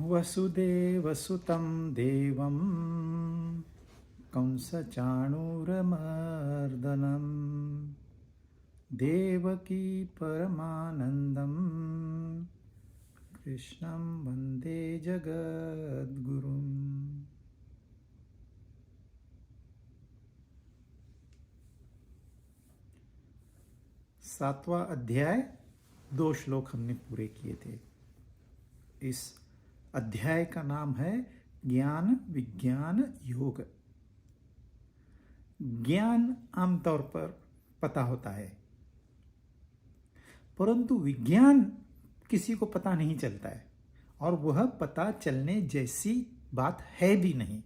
वसुदेवसुतं देवं कंसचाणूरमर्दनं देवकी परमानन्दं कृष्णं वन्दे जगद्गुरुम्। सातवां अध्याय 2 श्लोक हमने पूरे किए थे। इस अध्याय का नाम है ज्ञान विज्ञान योग। ज्ञान आमतौर पर पता होता है, परंतु विज्ञान किसी को पता नहीं चलता है, और वह पता चलने जैसी बात है भी नहीं।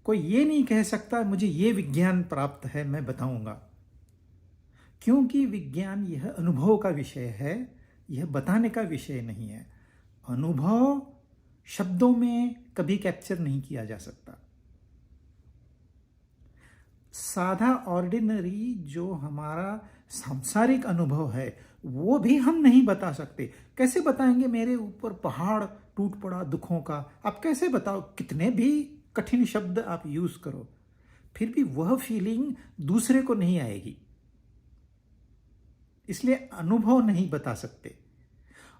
कोई ये नहीं कह सकता मुझे ये विज्ञान प्राप्त है, मैं बताऊंगा, क्योंकि विज्ञान यह अनुभव का विषय है, यह बताने का विषय नहीं है। अनुभव शब्दों में कभी कैप्चर नहीं किया जा सकता। साधा ऑर्डिनरी जो हमारा सांसारिक अनुभव है वो भी हम नहीं बता सकते। कैसे बताएंगे? मेरे ऊपर पहाड़ टूट पड़ा दुखों का, आप कैसे बताओ? कितने भी कठिन शब्द आप यूज करो, फिर भी वह फीलिंग दूसरे को नहीं आएगी। इसलिए अनुभव नहीं बता सकते।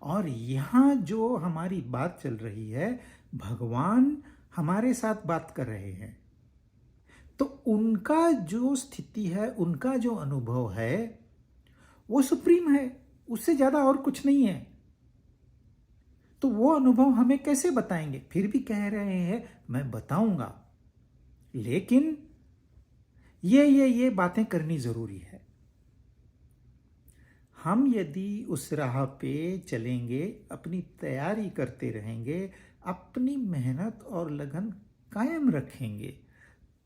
और यहां जो हमारी बात चल रही है, भगवान हमारे साथ बात कर रहे हैं, तो उनका जो स्थिति है, उनका जो अनुभव है वो सुप्रीम है, उससे ज्यादा और कुछ नहीं है। तो वो अनुभव हमें कैसे बताएंगे? फिर भी कह रहे हैं मैं बताऊंगा, लेकिन ये बातें करनी जरूरी है। हम यदि उस राह पे चलेंगे, अपनी तैयारी करते रहेंगे, अपनी मेहनत और लगन कायम रखेंगे,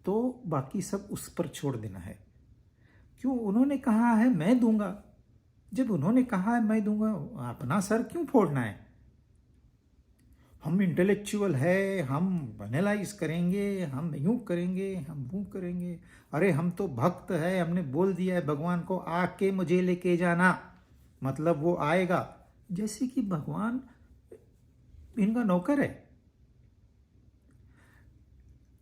तो बाकी सब उस पर छोड़ देना है। क्यों? उन्होंने कहा है मैं दूंगा। जब उन्होंने कहा है मैं दूंगा, अपना सर क्यों फोड़ना है? हम इंटेलेक्चुअल है, हम एनालाइज करेंगे, हम यूं करेंगे, हम वो करेंगे। अरे हम तो भक्त है, हमने बोल दिया है भगवान को आके मुझे लेके जाना, मतलब वो आएगा। जैसे कि भगवान इनका नौकर है।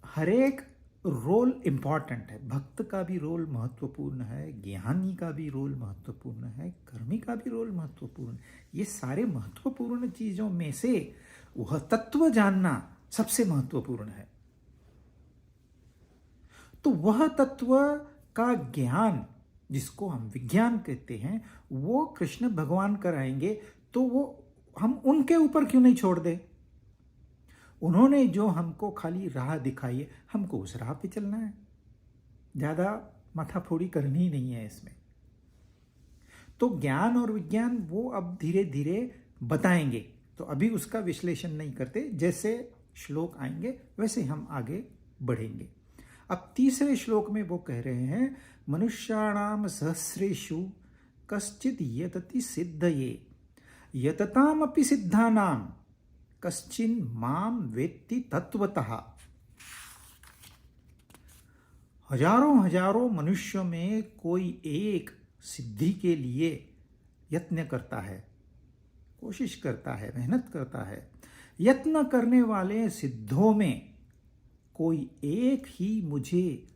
हर एक रोल इंपॉर्टेंट है। भक्त का भी रोल महत्वपूर्ण है, ज्ञानी का भी रोल महत्वपूर्ण है, कर्मी का भी रोल महत्वपूर्ण है। ये सारे महत्वपूर्ण चीजों में से वह तत्व जानना सबसे महत्वपूर्ण है। तो वह तत्व का ज्ञान, जिसको हम विज्ञान कहते हैं, वो कृष्ण भगवान कराएंगे। तो वो हम उनके ऊपर क्यों नहीं छोड़ दे? उन्होंने जो हमको खाली राह दिखाई है, हमको उस राह पे चलना है। ज्यादा माथाफोड़ी करनी ही नहीं है इसमें। तो ज्ञान और विज्ञान वो अब धीरे धीरे बताएंगे, तो अभी उसका विश्लेषण नहीं करते। जैसे श्लोक आएंगे वैसे हम आगे बढ़ेंगे। अब तीसरे श्लोक में वो कह रहे हैं, मनुष्याणाम सहस्रेषु कश्चित यतति सिद्धये यततामपि सिद्धानाम कश्चिन माम वेत्ति तत्वतः। हजारों हजारों मनुष्यों में कोई एक सिद्धि के लिए यत्न करता है, कोशिश करता है, मेहनत करता है। यत्न करने वाले सिद्धों में कोई एक ही मुझे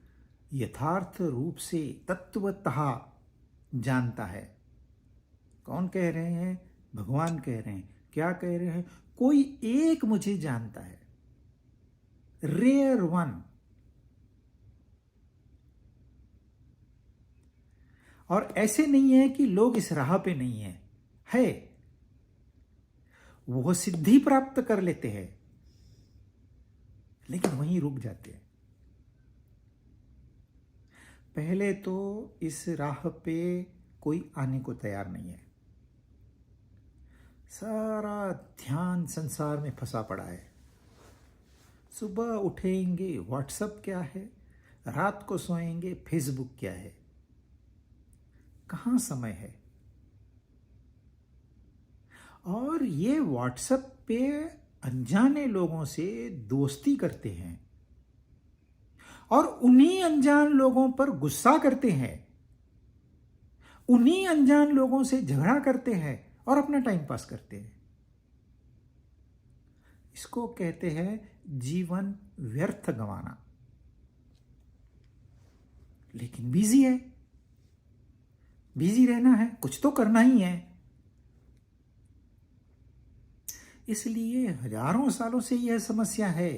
यथार्थ रूप से तत्वतः जानता है। कौन कह रहे हैं? भगवान कह रहे हैं। क्या कह रहे हैं? कोई एक मुझे जानता है, रेयर वन। और ऐसे नहीं है कि लोग इस राह पे नहीं है। वो सिद्धि प्राप्त कर लेते हैं, लेकिन वहीं रुक जाते हैं। पहले तो इस राह पे कोई आने को तैयार नहीं है। सारा ध्यान संसार में फंसा पड़ा है। सुबह उठेंगे व्हाट्सएप क्या है, रात को सोएंगे फेसबुक क्या है। कहाँ समय है? और ये व्हाट्सएप पे अनजाने लोगों से दोस्ती करते हैं और उन्हीं अनजान लोगों पर गुस्सा करते हैं, उन्हीं अनजान लोगों से झगड़ा करते हैं और अपना टाइम पास करते हैं। इसको कहते हैं जीवन व्यर्थ गंवाना। लेकिन बिजी है, बिजी रहना है, कुछ तो करना ही है। इसलिए हजारों सालों से यह समस्या है।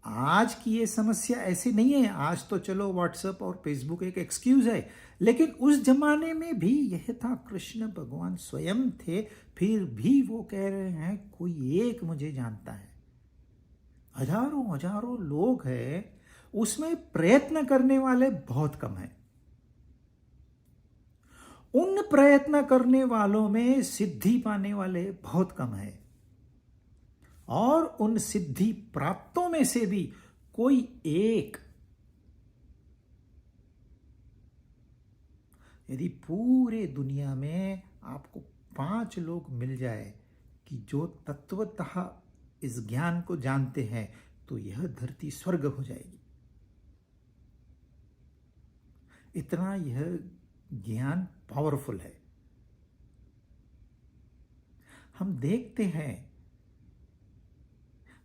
आज की ये समस्या ऐसी नहीं है। आज तो चलो व्हाट्सएप और फेसबुक एक एक्सक्यूज है, लेकिन उस जमाने में भी यह था। कृष्ण भगवान स्वयं थे, फिर भी वो कह रहे हैं कोई एक मुझे जानता है। हजारों हजारों लोग हैं, उसमें प्रयत्न करने वाले बहुत कम हैं। उन प्रयत्न करने वालों में सिद्धि पाने वाले बहुत कम हैं। और उन सिद्धि प्राप्तों में से भी कोई एक, यदि पूरे दुनिया में आपको 5 लोग मिल जाए कि जो तत्वतः इस ज्ञान को जानते हैं, तो यह धरती स्वर्ग हो जाएगी। इतना यह ज्ञान पावरफुल है। हम देखते हैं,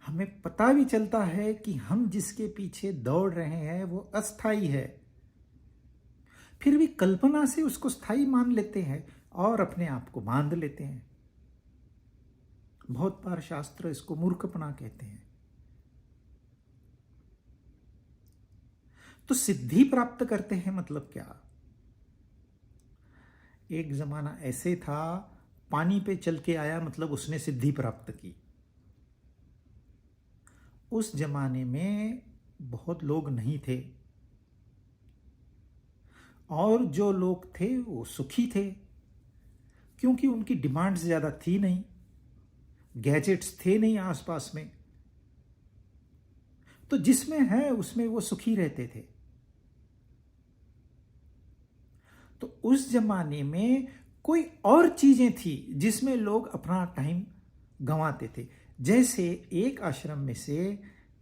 हमें पता भी चलता है कि हम जिसके पीछे दौड़ रहे हैं वो अस्थाई है, फिर भी कल्पना से उसको स्थायी मान लेते हैं और अपने आप को बांध लेते हैं। बहुत बार शास्त्र इसको मूर्खपना कहते हैं। तो सिद्धि प्राप्त करते हैं मतलब क्या? एक जमाना ऐसे था, पानी पे चल के आया मतलब उसने सिद्धि प्राप्त की। उस जमाने में बहुत लोग नहीं थे, और जो लोग थे वो सुखी थे, क्योंकि उनकी डिमांड्स ज़्यादा थी नहीं, गैजेट्स थे नहीं आसपास में, तो जिसमें है उसमें वो सुखी रहते थे। तो उस जमाने में कोई और चीजें थी जिसमें लोग अपना टाइम गंवाते थे। जैसे एक आश्रम में से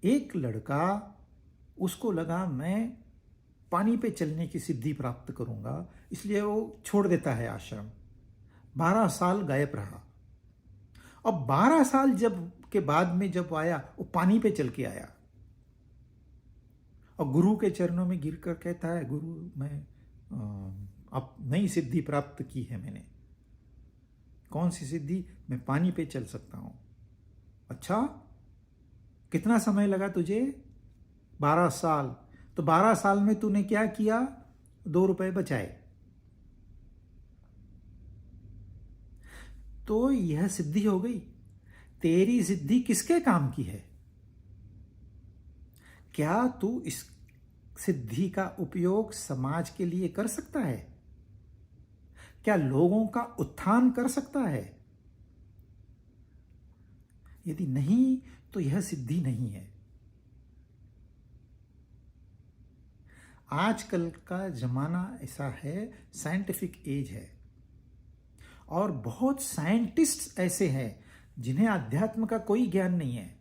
एक लड़का, उसको लगा मैं पानी पे चलने की सिद्धि प्राप्त करूंगा, इसलिए वो छोड़ देता है आश्रम। 12 साल गायब रहा। अब 12 साल जब के बाद में जब आया, वो पानी पे चल के आया और गुरु के चरणों में गिरकर कहता है, गुरु मैं अब नई सिद्धि प्राप्त की है मैंने। कौन सी सिद्धि? मैं पानी पे चल सकता हूं। अच्छा, कितना समय लगा तुझे? 12 साल। तो 12 साल में तूने क्या किया? 2 रुपए बचाए। तो यह सिद्धि हो गई। तेरी सिद्धि किसके काम की है? क्या तू इस सिद्धि का उपयोग समाज के लिए कर सकता है? क्या लोगों का उत्थान कर सकता है? यदि नहीं, तो यह सिद्धि नहीं है। आजकल का जमाना ऐसा है, साइंटिफिक एज है, और बहुत साइंटिस्ट ऐसे हैं जिन्हें अध्यात्म का कोई ज्ञान नहीं है।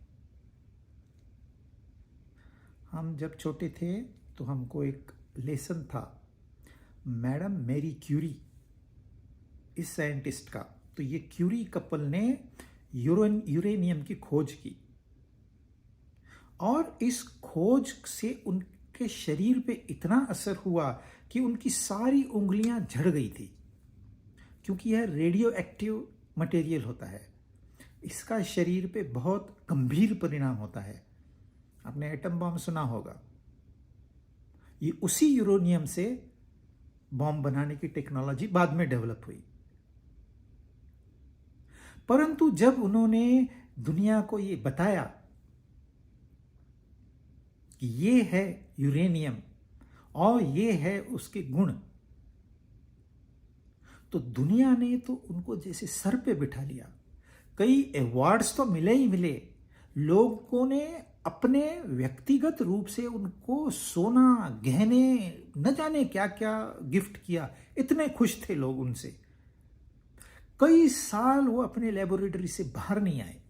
हम जब छोटे थे तो हमको एक लेसन था, मैडम मैरी क्यूरी, इस साइंटिस्ट का। तो ये क्यूरी कपल ने यूरेनियम की खोज की, और इस खोज से उनके शरीर पे इतना असर हुआ कि उनकी सारी उंगलियां झड़ गई थी, क्योंकि यह रेडियो एक्टिव मटेरियल होता है। इसका शरीर पे बहुत गंभीर परिणाम होता है। आपने एटम बॉम्ब सुना होगा, ये उसी यूरेनियम से बॉम्ब बनाने की टेक्नोलॉजी बाद में डेवलप हुई। परंतु जब उन्होंने दुनिया को ये बताया कि ये है यूरेनियम और ये है उसके गुण, तो दुनिया ने तो उनको जैसे सर पे बिठा लिया। कई अवार्ड्स तो मिले ही मिले। लोगों ने अपने व्यक्तिगत रूप से उनको सोना, गहने, न जाने क्या क्या गिफ्ट किया। इतने खुश थे लोग उनसे। कई साल वो अपने लेबोरेटरी से बाहर नहीं आए।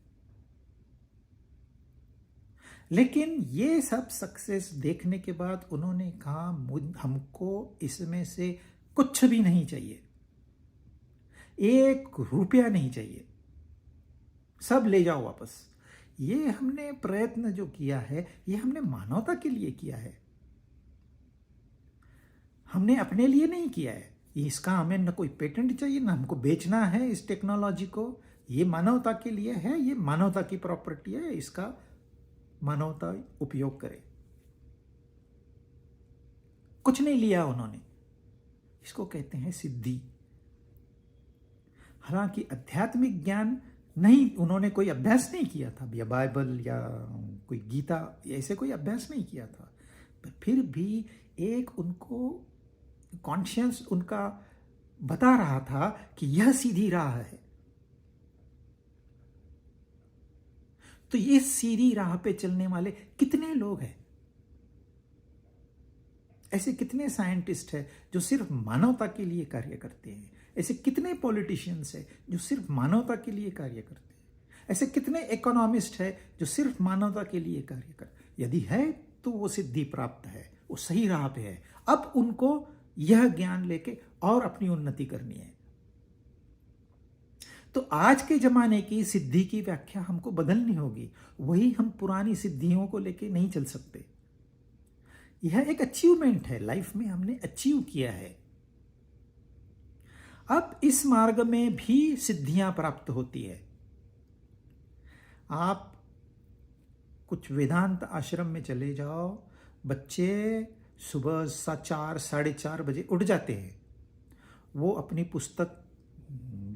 लेकिन ये सब सक्सेस देखने के बाद उन्होंने कहा, हमको इसमें से कुछ भी नहीं चाहिए, 1 रुपया नहीं चाहिए, सब ले जाओ वापस। ये हमने प्रयत्न जो किया है ये हमने मानवता के लिए किया है, हमने अपने लिए नहीं किया है। इसका हमें न कोई पेटेंट चाहिए, ना हमको बेचना है इस टेक्नोलॉजी को। ये मानवता के लिए है, ये मानवता की प्रॉपर्टी है, इसका मानवता उपयोग करे। कुछ नहीं लिया उन्होंने, इसको कहते हैं सिद्धि। हालांकि आध्यात्मिक ज्ञान नहीं, उन्होंने कोई अभ्यास नहीं किया था, या बाइबल या कोई गीता ऐसे कोई अभ्यास नहीं किया था, पर फिर भी एक उनको कॉन्शियस उनका बता रहा था कि यह सीधी राह है। तो ये सीधी राह पे चलने वाले कितने लोग हैं, ऐसे कितने साइंटिस्ट हैं जो सिर्फ मानवता के लिए कार्य करते हैं, ऐसे कितने पॉलिटिशियंस हैं जो सिर्फ मानवता के लिए कार्य करते हैं, ऐसे कितने इकोनॉमिस्ट हैं जो सिर्फ मानवता के लिए कार्य करते। यदि है तो वो सिद्धि प्राप्त है, वो सही राह पे है। अब उनको यह ज्ञान लेके और अपनी उन्नति करनी है। तो आज के जमाने की सिद्धि की व्याख्या हमको बदलनी होगी, वही हम पुरानी सिद्धियों को लेके नहीं चल सकते। यह एक अचीवमेंट है, लाइफ में हमने अचीव किया है। अब इस मार्ग में भी सिद्धियां प्राप्त होती है। आप कुछ वेदांत आश्रम में चले जाओ, बच्चे सुबह 4 साढ़े 4 बजे उठ जाते हैं। वो अपनी पुस्तक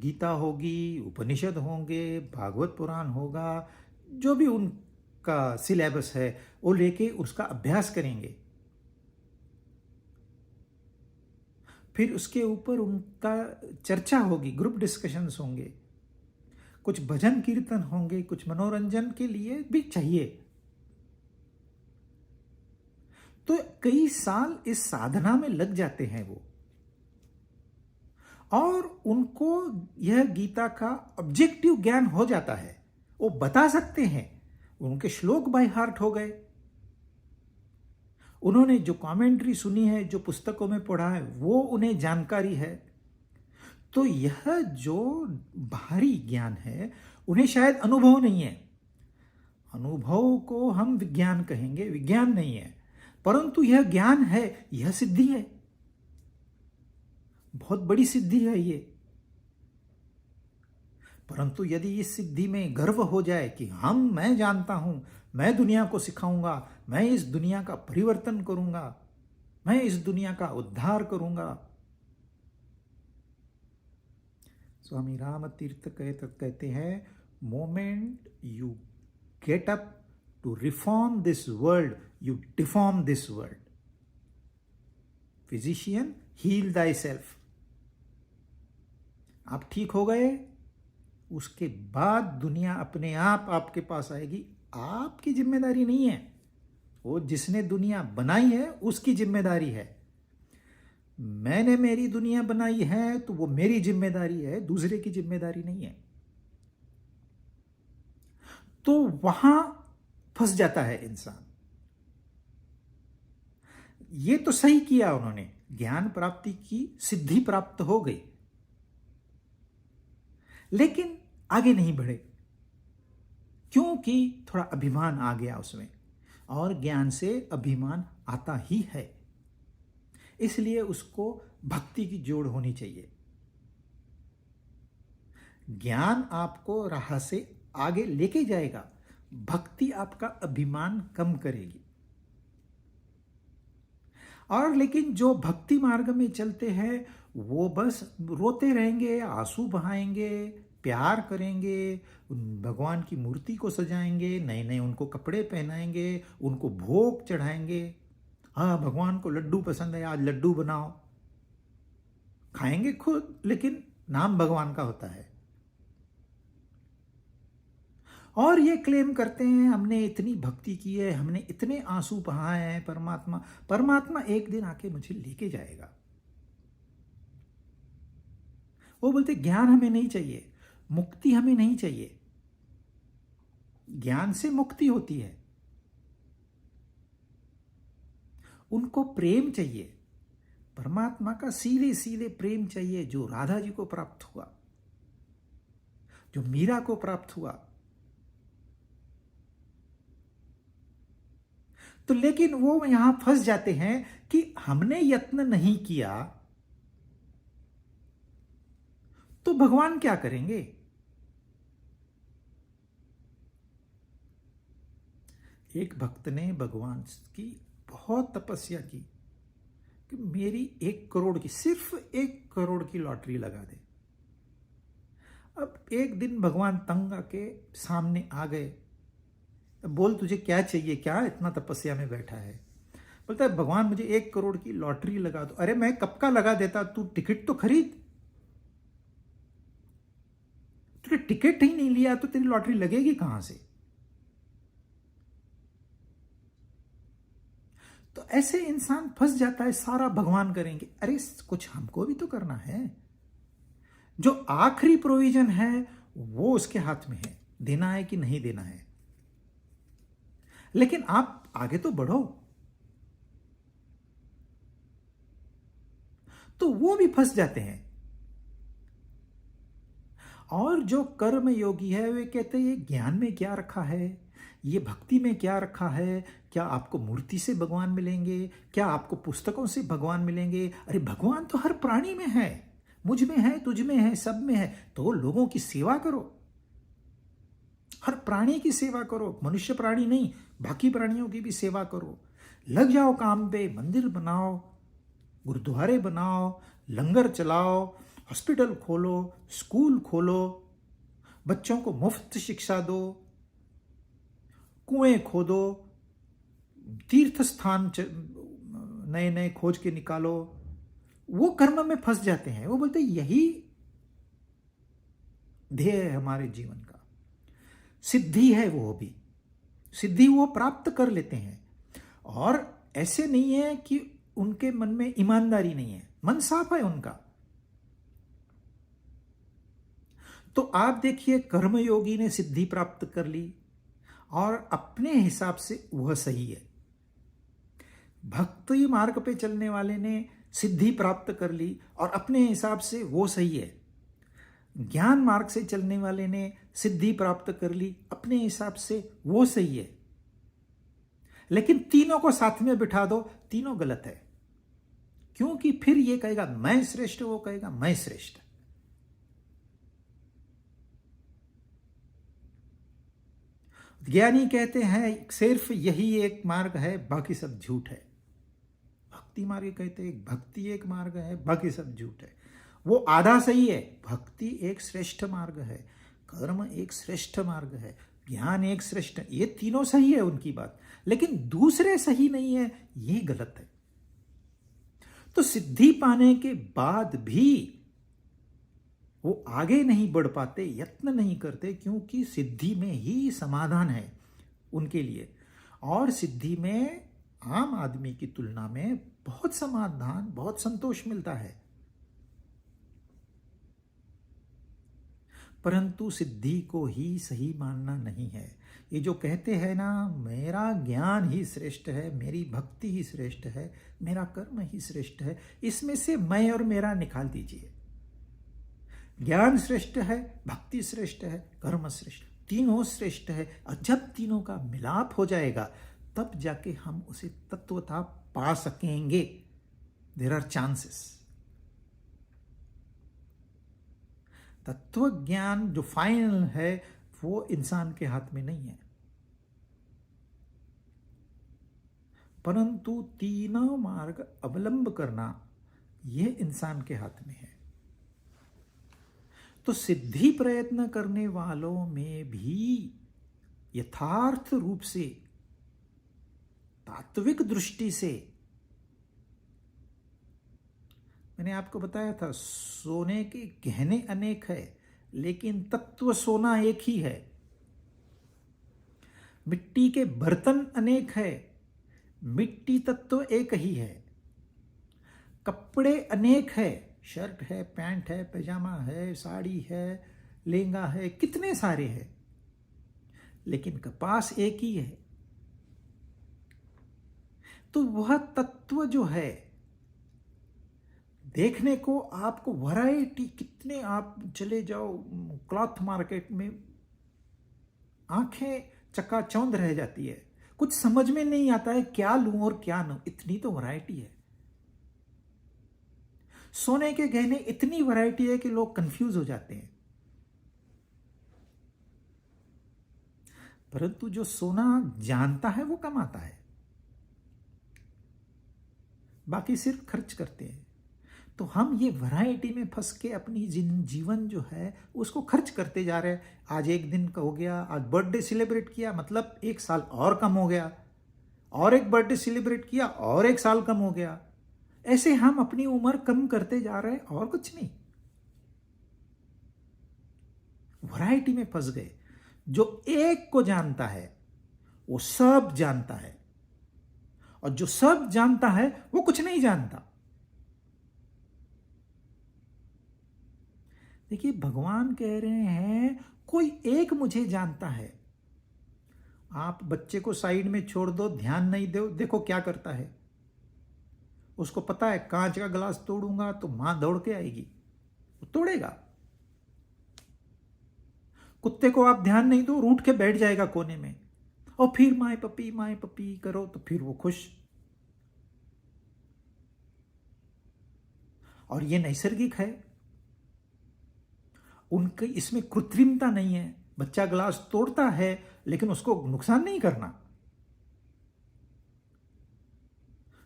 गीता होगी, उपनिषद होंगे, भागवत पुराण होगा, जो भी उनका सिलेबस है वो लेके उसका अभ्यास करेंगे। फिर उसके ऊपर उनका चर्चा होगी, ग्रुप डिस्कशंस होंगे, कुछ भजन कीर्तन होंगे, कुछ मनोरंजन के लिए भी चाहिए। तो कई साल इस साधना में लग जाते हैं वो, और उनको यह गीता का ऑब्जेक्टिव ज्ञान हो जाता है। वो बता सकते हैं, उनके श्लोक बाय हार्ट हो गए, उन्होंने जो कमेंट्री सुनी है, जो पुस्तकों में पढ़ा है, वो उन्हें जानकारी है। तो यह जो बाहरी ज्ञान है उन्हें शायद अनुभव नहीं है। अनुभव को हम विज्ञान कहेंगे, विज्ञान नहीं है, परंतु यह ज्ञान है, यह सिद्धि है, बहुत बड़ी सिद्धि है ये। परंतु यदि इस सिद्धि में गर्व हो जाए कि मैं जानता हूं, मैं दुनिया को सिखाऊंगा, मैं इस दुनिया का परिवर्तन करूंगा, मैं इस दुनिया का उद्धार करूंगा। स्वामी राम तीर्थ कहते हैं, moment you get up to reform this world, you deform this world. Physician, heal thyself. आप ठीक हो गए, उसके बाद दुनिया अपने आप आपके पास आएगी। आपकी जिम्मेदारी नहीं है, वो जिसने दुनिया बनाई है उसकी जिम्मेदारी है। मैंने मेरी दुनिया बनाई है तो वो मेरी जिम्मेदारी है, दूसरे की जिम्मेदारी नहीं है। तो वहां फंस जाता है इंसान। ये तो सही किया उन्होंने, ज्ञान प्राप्ति की, सिद्धि प्राप्त हो गई, लेकिन आगे नहीं बढ़े, क्योंकि थोड़ा अभिमान आ गया उसमें, और ज्ञान से अभिमान आता ही है। इसलिए उसको भक्ति की जोड़ होनी चाहिए। ज्ञान आपको राह से आगे लेके जाएगा, भक्ति आपका अभिमान कम करेगी। और लेकिन जो भक्ति मार्ग में चलते हैं वो बस रोते रहेंगे, आंसू बहाएंगे, प्यार करेंगे, भगवान की मूर्ति को सजाएंगे, नए नए उनको कपड़े पहनाएंगे, उनको भोग चढ़ाएंगे। हाँ, भगवान को लड्डू पसंद है, आज लड्डू बनाओ, खाएंगे खुद, लेकिन नाम भगवान का होता है। और ये क्लेम करते हैं, हमने इतनी भक्ति की है, हमने इतने आंसू बहाए हैं, परमात्मा एक दिन आके मुझे लेके जाएगा। वो बोलते ज्ञान हमें नहीं चाहिए, मुक्ति हमें नहीं चाहिए। ज्ञान से मुक्ति होती है, उनको प्रेम चाहिए, परमात्मा का सीधे सीधे प्रेम चाहिए, जो राधा जी को प्राप्त हुआ, जो मीरा को प्राप्त हुआ। तो लेकिन वो यहां फंस जाते हैं कि हमने यत्न नहीं किया तो भगवान क्या करेंगे। एक भक्त ने भगवान की बहुत तपस्या की कि मेरी 1 करोड़ की, सिर्फ 1 करोड़ की लॉटरी लगा दे। अब एक दिन भगवान तंग आके सामने आ गए। बोल तुझे क्या चाहिए, क्या इतना तपस्या में बैठा है। बोलता है भगवान मुझे 1 करोड़ की लॉटरी लगा दो। अरे मैं कब का लगा देता, तू टिकट तो खरीद। तूने टिकट ही नहीं लिया तो तेरी लॉटरी लगेगी कहां से। तो ऐसे इंसान फंस जाता है, सारा भगवान करेंगे। अरे कुछ हमको भी तो करना है। जो आखिरी प्रोविजन है वो उसके हाथ में है, देना है कि नहीं देना है। लेकिन आप आगे तो बढ़ो। तो वो भी फंस जाते हैं। और जो कर्म योगी है वे कहते हैं ये ज्ञान में क्या रखा है, ये भक्ति में क्या रखा है। क्या आपको मूर्ति से भगवान मिलेंगे, क्या आपको पुस्तकों से भगवान मिलेंगे। अरे भगवान तो हर प्राणी में है, मुझ में है, तुझ में है, सब में है। तो लोगों की सेवा करो, हर प्राणी की सेवा करो। मनुष्य प्राणी नहीं, बाकी प्राणियों की भी सेवा करो। लग जाओ काम पे, मंदिर बनाओ, गुरुद्वारे बनाओ, लंगर चलाओ, हॉस्पिटल खोलो, स्कूल खोलो, बच्चों को मुफ्त शिक्षा दो, कुएं खोदो, तीर्थ स्थान नए नए खोज के निकालो। वो कर्म में फंस जाते हैं। वो बोलते हैं यही ध्येय है हमारे जीवन का। सिद्धि है, वो भी सिद्धि वो प्राप्त कर लेते हैं। और ऐसे नहीं है कि उनके मन में ईमानदारी नहीं है, मन साफ है उनका। तो आप देखिए कर्मयोगी ने सिद्धि प्राप्त कर ली और अपने हिसाब से वह सही है। भक्ति मार्ग पे चलने वाले ने सिद्धि प्राप्त कर ली और अपने हिसाब से वो सही है। ज्ञान मार्ग से चलने वाले ने सिद्धि प्राप्त कर ली, अपने हिसाब से वो सही है। लेकिन तीनों को साथ में बिठा दो, तीनों गलत है। क्योंकि फिर ये कहेगा मैं श्रेष्ठ, वो कहेगा मैं श्रेष्ठ। ज्ञानी कहते हैं सिर्फ यही एक मार्ग है, बाकी सब झूठ है। भक्ति मार्ग कहते हैं भक्ति एक मार्ग है, बाकी सब झूठ है। वो आधा सही है, भक्ति एक श्रेष्ठ मार्ग है, कर्म एक श्रेष्ठ मार्ग है, ज्ञान एक श्रेष्ठ, ये तीनों सही है उनकी बात। लेकिन दूसरे सही नहीं है, ये गलत है। तो सिद्धि पाने के बाद भी वो आगे नहीं बढ़ पाते, यत्न नहीं करते, क्योंकि सिद्धि में ही समाधान है उनके लिए। और सिद्धि में आम आदमी की तुलना में बहुत समाधान, बहुत संतोष मिलता है। परंतु सिद्धि को ही सही मानना नहीं है। ये जो कहते हैं ना मेरा ज्ञान ही श्रेष्ठ है, मेरी भक्ति ही श्रेष्ठ है, मेरा कर्म ही श्रेष्ठ है, इसमें से मैं और मेरा निकाल दीजिए। ज्ञान श्रेष्ठ है, भक्ति श्रेष्ठ है, कर्म श्रेष्ठ, तीनों श्रेष्ठ है। और जब तीनों का मिलाप हो जाएगा तब जाके हम उसे तत्वता पा सकेंगे। There are chances. तत्व ज्ञान जो फाइनल है वो इंसान के हाथ में नहीं है, परंतु तीनों मार्ग अवलंब करना यह इंसान के हाथ में है। तो सिद्धि प्रयत्न करने वालों में भी यथार्थ रूप से, तात्विक दृष्टि से, मैंने आपको बताया था सोने के गहने अनेक है लेकिन तत्व सोना एक ही है। मिट्टी के बर्तन अनेक है, मिट्टी तत्व एक ही है। कपड़े अनेक है, शर्ट है, पैंट है, पैजामा है, साड़ी है, लहंगा है, कितने सारे हैं, लेकिन कपास एक ही है। तो वह तत्व जो है, देखने को आपको वैरायटी कितने, आप चले जाओ क्लॉथ मार्केट में, आंखें चकाचौंध रह जाती है। कुछ समझ में नहीं आता है क्या लूं और क्या लूं, इतनी तो वैरायटी है। सोने के गहने इतनी वैरायटी है कि लोग कंफ्यूज हो जाते हैं। परंतु जो सोना जानता है वो कमाता है, बाकी सिर्फ खर्च करते हैं। तो हम ये वैरायटी में फंस के अपनी जीवन जो है उसको खर्च करते जा रहे हैं। आज एक दिन का हो गया, आज बर्थडे सेलिब्रेट किया, मतलब एक साल और कम हो गया, और एक बर्थडे सेलिब्रेट किया और एक साल कम हो गया। ऐसे हम अपनी उम्र कम करते जा रहे हैं और कुछ नहीं। वैरायटी में फंस गए। जो एक को जानता है वो सब जानता है, और जो सब जानता है वो कुछ नहीं जानता। देखिए, भगवान कह रहे हैं कोई एक मुझे जानता है। आप बच्चे को साइड में छोड़ दो, ध्यान नहीं दो, देखो क्या करता है। उसको पता है कांच का गिलास तोड़ूंगा तो मां दौड़ के आएगी, वो तोड़ेगा। कुत्ते को आप ध्यान नहीं दो, रूठ के बैठ जाएगा कोने में, और फिर माए पपी करो तो फिर वो खुश। और ये नैसर्गिक है, उनके इसमें कृत्रिमता नहीं है। बच्चा गिलास तोड़ता है लेकिन उसको नुकसान नहीं करना,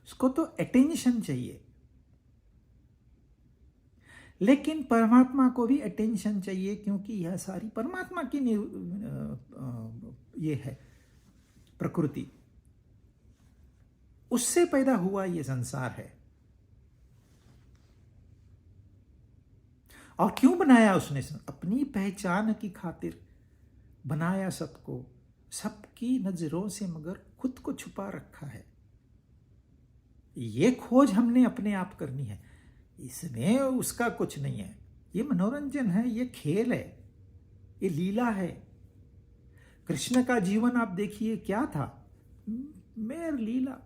उसको तो अटेंशन चाहिए। लेकिन परमात्मा को भी अटेंशन चाहिए, क्योंकि यह सारी परमात्मा की ये है प्रकृति, उससे पैदा हुआ ये संसार है। और क्यों बनाया उसने? अपनी पहचान की खातिर बनाया सबको, सबकी नजरों से, मगर खुद को छुपा रखा है। ये खोज हमने अपने आप करनी है, इसमें उसका कुछ नहीं है। ये मनोरंजन है, ये खेल है, ये लीला है। कृष्ण का जीवन आप देखिए क्या था, मेर लीला।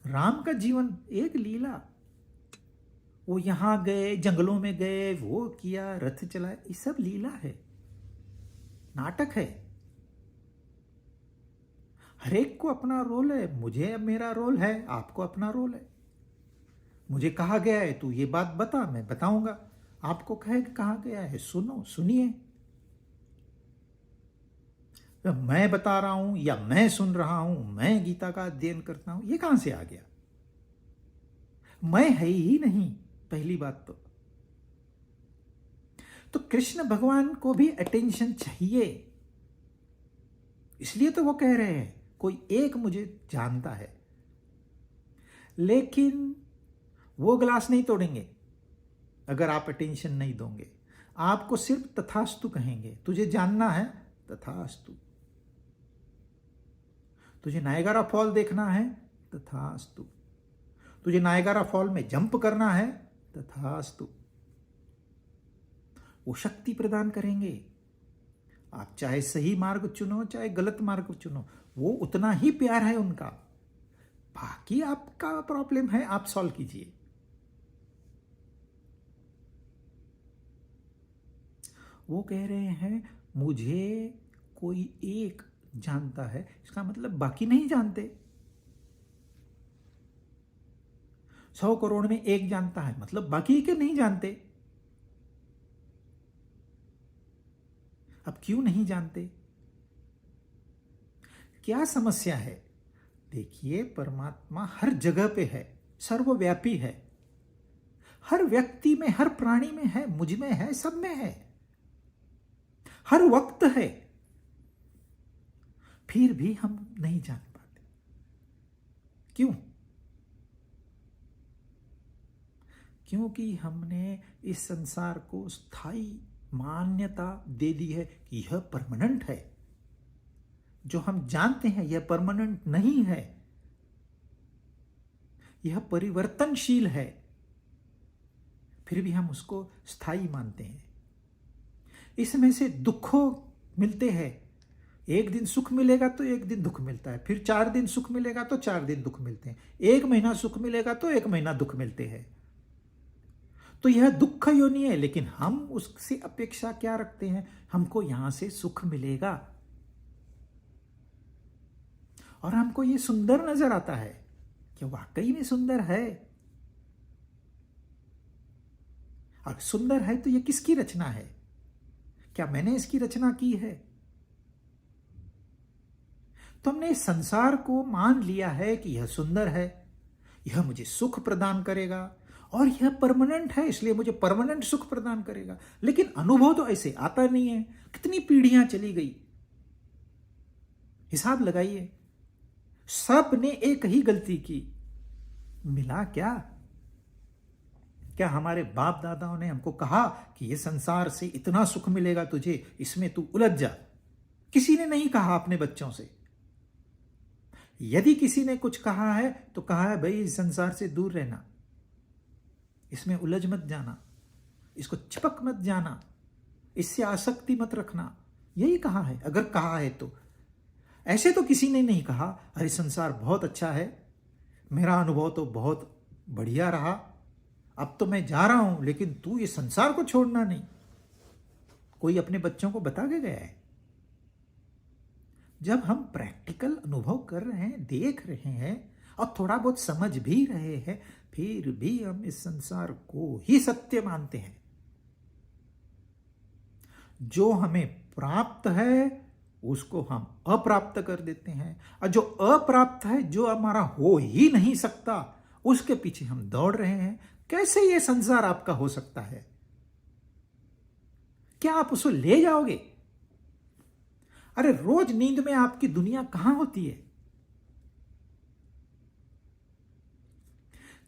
राम का जीवन एक लीला। वो यहां गए, जंगलों में गए, वो किया, रथ चलाए, ये सब लीला है, नाटक है। हर एक को अपना रोल है। मुझे मेरा रोल है, आपको अपना रोल है। मुझे कहा गया है तू ये बात बता, मैं बताऊंगा। आपको कहा गया है, सुनो, सुनिए। मैं बता रहा हूं या मैं सुन रहा हूं, मैं गीता का अध्ययन करता हूं, ये कहां से आ गया? मैं है ही नहीं, पहली बात तो कृष्ण भगवान को भी अटेंशन चाहिए। इसलिए तो वो कह रहे हैं कोई एक मुझे जानता है। लेकिन वो गिलास नहीं तोड़ेंगे अगर आप अटेंशन नहीं दोगे। आपको सिर्फ तथास्तु कहेंगे। तुझे जानना है, तथास्तु। तुझे नायगारा फॉल देखना है, तथास्तु। तुझे नायगारा फॉल में जंप करना है, तथास्तु। वो शक्ति प्रदान करेंगे। आप चाहे सही मार्ग चुनो, चाहे गलत मार्ग चुनो, वो उतना ही प्यार है उनका। बाकी आपका प्रॉब्लम है, आप सॉल्व कीजिए। वो कह रहे हैं मुझे कोई एक जानता है, इसका मतलब बाकी नहीं जानते। 100 करोड़ में एक जानता है, मतलब बाकी के नहीं जानते। अब क्यों नहीं जानते? क्या समस्या है? देखिए, परमात्मा हर जगह पे है, सर्वव्यापी है, हर व्यक्ति में, हर प्राणी में है, मुझ में है, सब में है, हर वक्त है। फिर भी हम नहीं जान पाते। क्यों? क्योंकि हमने इस संसार को स्थायी मान्यता दे दी है कि यह परमानेंट है। जो हम जानते हैं यह परमानेंट नहीं है, यह परिवर्तनशील है। फिर भी हम उसको स्थायी मानते हैं। इसमें से दुखों मिलते हैं। एक दिन सुख मिलेगा तो एक दिन दुख मिलता है, फिर 4 दिन सुख मिलेगा तो 4 दिन दुख मिलते हैं, 1 महीना सुख मिलेगा तो 1 महीना दुख मिलते हैं। तो यह दुख योनि है। लेकिन हम उससे अपेक्षा क्या रखते हैं? हमको यहां से सुख मिलेगा। और हमको ये सुंदर नजर आता है कि वाकई में सुंदर है। और सुंदर है तो ये किसकी रचना है? क्या मैंने इसकी रचना की है? तो हमने इस संसार को मान लिया है कि यह सुंदर है, यह मुझे सुख प्रदान करेगा और यह परमानेंट है, इसलिए मुझे परमानेंट सुख प्रदान करेगा। लेकिन अनुभव तो ऐसे आता नहीं है। कितनी पीढ़ियां चली गई, हिसाब लगाइए, सब ने एक ही गलती की, मिला क्या? क्या हमारे बाप दादाओं ने हमको कहा कि यह संसार से इतना सुख मिलेगा तुझे, इसमें तू उलझ जा? किसी ने नहीं कहा अपने बच्चों से। यदि किसी ने कुछ कहा है तो कहा है भाई इस संसार से दूर रहना, इसमें उलझ मत जाना, इसको चिपक मत जाना, इससे आसक्ति मत रखना, यही कहा है। अगर कहा है तो ऐसे तो किसी ने नहीं कहा अरे संसार बहुत अच्छा है, मेरा अनुभव तो बहुत बढ़िया रहा, अब तो मैं जा रहा हूं, लेकिन तू ये संसार को छोड़ना नहीं। कोई अपने बच्चों को बता के गया है? जब हम प्रैक्टिकल अनुभव कर रहे हैं, देख रहे हैं और थोड़ा बहुत समझ भी रहे हैं, फिर भी हम इस संसार को ही सत्य मानते हैं। जो हमें प्राप्त है उसको हम अप्राप्त कर देते हैं, और जो अप्राप्त है, जो हमारा हो ही नहीं सकता, उसके पीछे हम दौड़ रहे हैं। कैसे ये संसार आपका हो सकता है? क्या आप उसको ले जाओगे? अरे रोज नींद में आपकी दुनिया कहां होती है?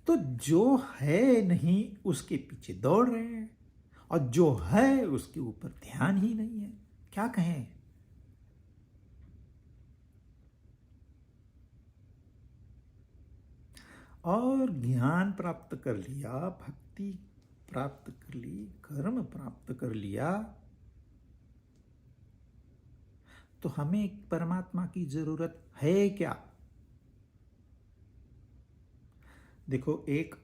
तो जो है नहीं उसके पीछे दौड़ रहे हैं, और जो है उसके ऊपर ध्यान ही नहीं है। क्या कहें? और ज्ञान प्राप्त कर लिया, भक्ति प्राप्त कर ली, कर्म प्राप्त कर लिया, तो हमें परमात्मा की जरूरत है क्या? देखो, एक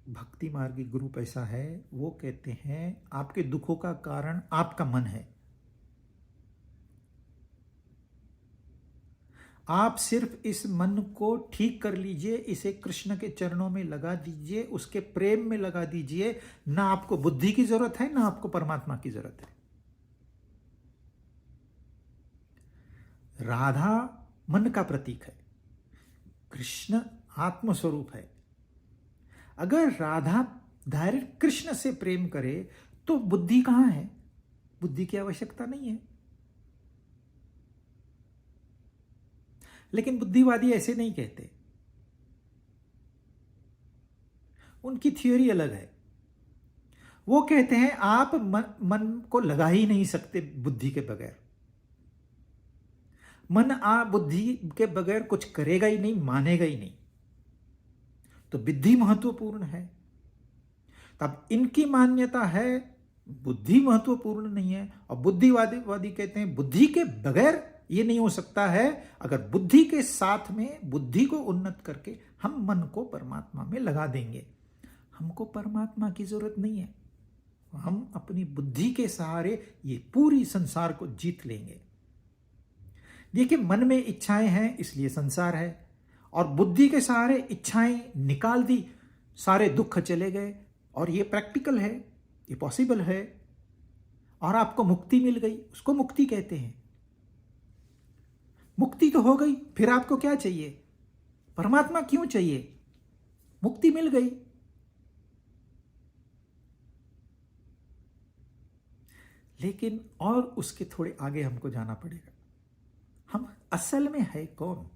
भक्ति मार्गी ग्रुप ऐसा है, वो कहते हैं आपके दुखों का कारण आपका मन है। आप सिर्फ इस मन को ठीक कर लीजिए, इसे कृष्ण के चरणों में लगा दीजिए, उसके प्रेम में लगा दीजिए। ना आपको बुद्धि की जरूरत है, ना आपको परमात्मा की जरूरत है। राधा मन का प्रतीक है, कृष्ण आत्मस्वरूप है। अगर राधा डायरेक्ट कृष्ण से प्रेम करे तो बुद्धि कहां है? बुद्धि की आवश्यकता नहीं है। लेकिन बुद्धिवादी ऐसे नहीं कहते, उनकी थ्योरी अलग है। वो कहते हैं आप मन को लगा ही नहीं सकते बुद्धि के बगैर। मन बुद्धि के बगैर कुछ करेगा ही नहीं, मानेगा ही नहीं। तो बुद्धि महत्वपूर्ण है। तब इनकी मान्यता है बुद्धि महत्वपूर्ण नहीं है, और बुद्धिवादी कहते हैं बुद्धि के बगैर ये नहीं हो सकता है। अगर बुद्धि के साथ में बुद्धि को उन्नत करके हम मन को परमात्मा में लगा देंगे, हमको परमात्मा की जरूरत नहीं है। हम अपनी बुद्धि के सहारे ये पूरी संसार को जीत लेंगे। देखिए, मन में इच्छाएं हैं इसलिए संसार है, और बुद्धि के सहारे इच्छाएं निकाल दी, सारे दुख चले गए। और ये प्रैक्टिकल है, ये पॉसिबल है, और आपको मुक्ति मिल गई, उसको मुक्ति कहते हैं। मुक्ति तो हो गई, फिर आपको क्या चाहिए? परमात्मा क्यों चाहिए? मुक्ति मिल गई। लेकिन और उसके थोड़े आगे हमको जाना पड़ेगा। हम असल में है कौन?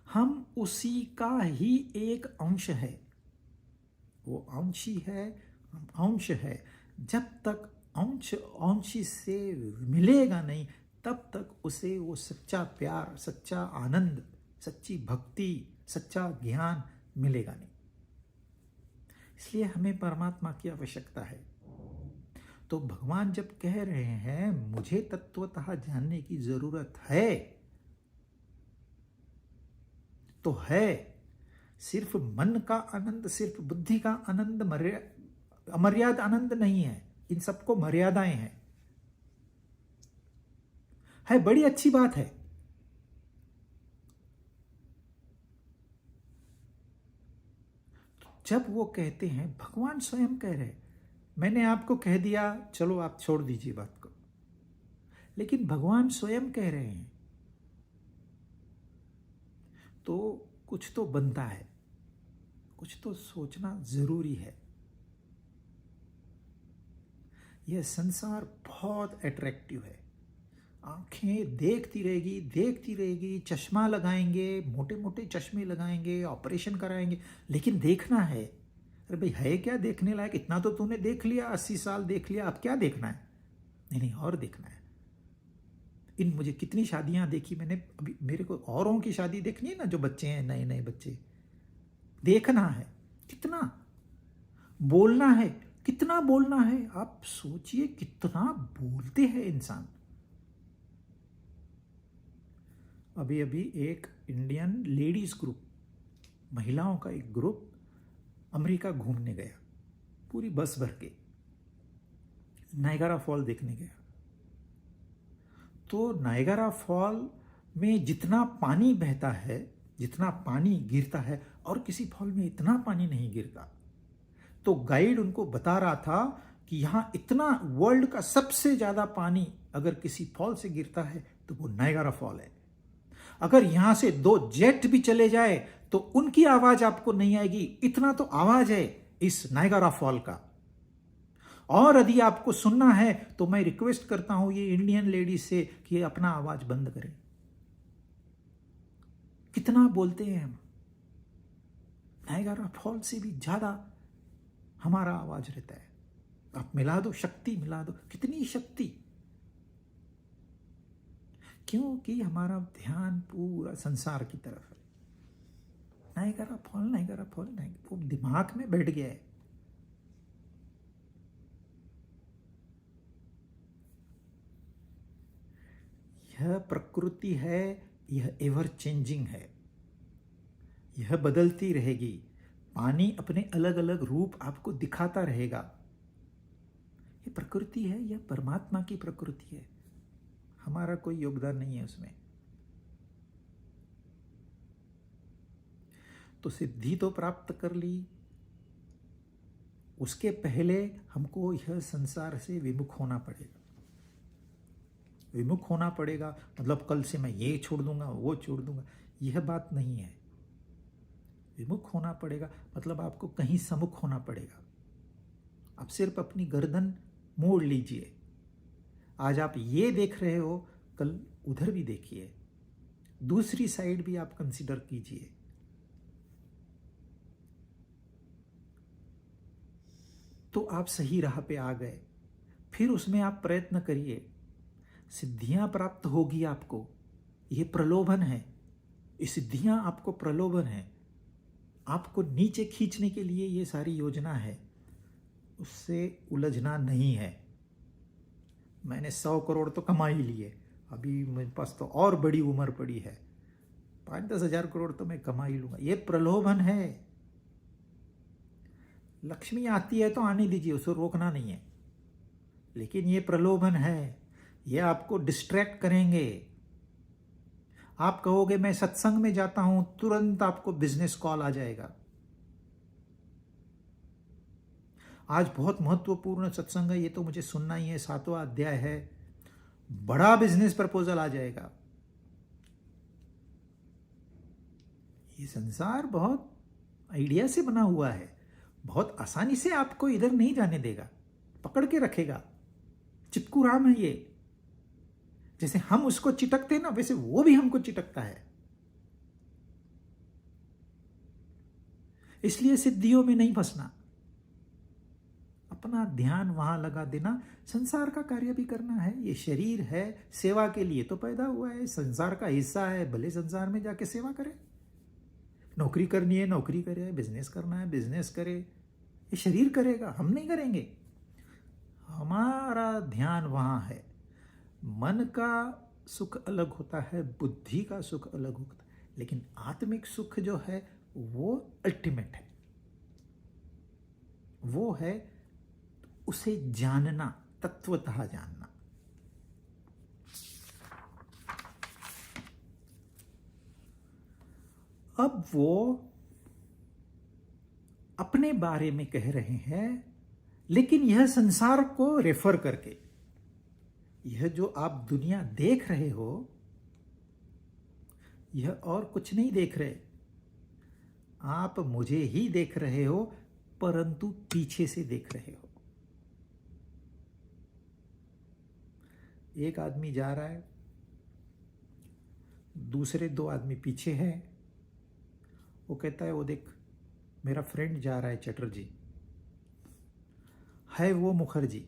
हम उसी का ही एक अंश है। वो अंशी है, हम अंश है। जब तक अंश अंशी से मिलेगा नहीं, तब तक उसे वो सच्चा प्यार, सच्चा आनंद, सच्ची भक्ति, सच्चा ज्ञान मिलेगा नहीं। इसलिए हमें परमात्मा की आवश्यकता है। तो भगवान जब कह रहे हैं मुझे तत्वतः जानने की जरूरत है, तो है। सिर्फ मन का आनंद, सिर्फ बुद्धि का आनंद अमर्याद आनंद नहीं है। इन सबको मर्यादाएं हैं। है, बड़ी अच्छी बात है। जब वो कहते हैं, भगवान स्वयं कह रहे हैं, मैंने आपको कह दिया चलो आप छोड़ दीजिए बात को, लेकिन भगवान स्वयं कह रहे हैं तो कुछ तो बनता है, कुछ तो सोचना जरूरी है। यह संसार बहुत अट्रैक्टिव है, आंखें देखती रहेगी, चश्मा लगाएंगे, मोटे मोटे चश्मे लगाएंगे, ऑपरेशन कराएंगे, लेकिन देखना है। अरे भाई है क्या देखने लायक? इतना तो तूने देख लिया, 80 साल देख लिया, अब क्या देखना है? नहीं, और देखना है। मुझे कितनी शादियां देखी मैंने, अभी मेरे को औरों की शादी देखनी है ना, जो बच्चे हैं, नए नए बच्चे, देखना है कितना बोलना है, कितना बोलना है। आप सोचिए कितना बोलते हैं इंसान। अभी अभी एक इंडियन लेडीज ग्रुप, महिलाओं का एक ग्रुप अमेरिका घूमने गया, पूरी बस भर के नायगारा फॉल देखने गया। तो नायगारा फॉल में जितना पानी बहता है, जितना पानी गिरता है, और किसी फॉल में इतना पानी नहीं गिरता। तो गाइड उनको बता रहा था कि यहां इतना, वर्ल्ड का सबसे ज्यादा पानी अगर किसी फॉल से गिरता है तो वो नायगारा फॉल है। अगर यहां से 2 जेट भी चले जाए तो उनकी आवाज आपको नहीं आएगी, इतना तो आवाज है इस नायगारा फॉल का। और यदि आपको सुनना है तो मैं रिक्वेस्ट करता हूं ये इंडियन लेडीज से कि अपना आवाज बंद करें। कितना बोलते हैं हम, नायगारा फॉल से भी ज्यादा हमारा आवाज रहता है। आप मिला दो, शक्ति मिला दो, कितनी शक्ति, क्योंकि हमारा ध्यान पूरा संसार की तरफ है। नायगारा फॉल, नायगारा फॉल, वो दिमाग में बैठ गया है। यह प्रकृति है, यह एवर चेंजिंग है, यह बदलती रहेगी। पानी अपने अलग अलग रूप आपको दिखाता रहेगा। यह प्रकृति है, यह परमात्मा की प्रकृति है, हमारा कोई योगदान नहीं है उसमें। तो सिद्धि तो प्राप्त कर ली, उसके पहले हमको यह संसार से विमुख होना पड़ेगा। विमुख होना पड़ेगा मतलब कल से मैं ये छोड़ दूंगा, वो छोड़ दूंगा, यह बात नहीं है। विमुख होना पड़ेगा मतलब आपको कहीं सम्मुख होना पड़ेगा। आप सिर्फ अपनी गर्दन मोड़ लीजिए। आज आप ये देख रहे हो, कल उधर भी देखिए, दूसरी साइड भी आप कंसीडर कीजिए। तो आप सही राह पे आ गए। फिर उसमें आप प्रयत्न करिए, सिद्धियां प्राप्त होगी आपको। ये प्रलोभन है, ये सिद्धियां आपको प्रलोभन है, आपको नीचे खींचने के लिए ये सारी योजना है, उससे उलझना नहीं है। मैंने 100 करोड़ तो कमा ही लिए, अभी मेरे पास तो और बड़ी उम्र पड़ी है, 5-10 हजार करोड़ तो मैं कमा ही लूंगा। ये प्रलोभन है। लक्ष्मी आती है तो आने दीजिए, उसको रोकना नहीं है, लेकिन ये प्रलोभन है, ये आपको डिस्ट्रैक्ट करेंगे। आप कहोगे मैं सत्संग में जाता हूं, तुरंत आपको बिजनेस कॉल आ जाएगा। आज बहुत महत्वपूर्ण सत्संग है, ये तो मुझे सुनना ही है, 7वां अध्याय है, बड़ा बिजनेस प्रपोजल आ जाएगा। ये संसार बहुत आइडिया से बना हुआ है, बहुत आसानी से आपको इधर नहीं जाने देगा, पकड़ के रखेगा। चिपकू राम है ये, जैसे हम उसको चिटकते ना, वैसे वो भी हमको चिटकता है। इसलिए सिद्धियों में नहीं फंसना, अपना ध्यान वहां लगा देना। संसार का कार्य भी करना है, ये शरीर है, सेवा के लिए तो पैदा हुआ है, संसार का हिस्सा है, भले संसार में जाके सेवा करे। नौकरी करनी है नौकरी करे, बिजनेस करना है बिजनेस करे, ये शरीर करेगा, हम नहीं करेंगे। हमारा ध्यान वहां है। मन का सुख अलग होता है, बुद्धि का सुख अलग होता है, लेकिन आत्मिक सुख जो है वो अल्टीमेट है। वो है उसे जानना, तत्वतः जानना। अब वो अपने बारे में कह रहे हैं, लेकिन यह संसार को रेफर करके। यह जो आप दुनिया देख रहे हो, यह और कुछ नहीं देख रहे, आप मुझे ही देख रहे हो, परंतु पीछे से देख रहे हो। एक आदमी जा रहा है, दूसरे 2 आदमी पीछे हैं। वो कहता है, वो देख मेरा फ्रेंड जा रहा है, चटर्जी है वो मुखर्जी।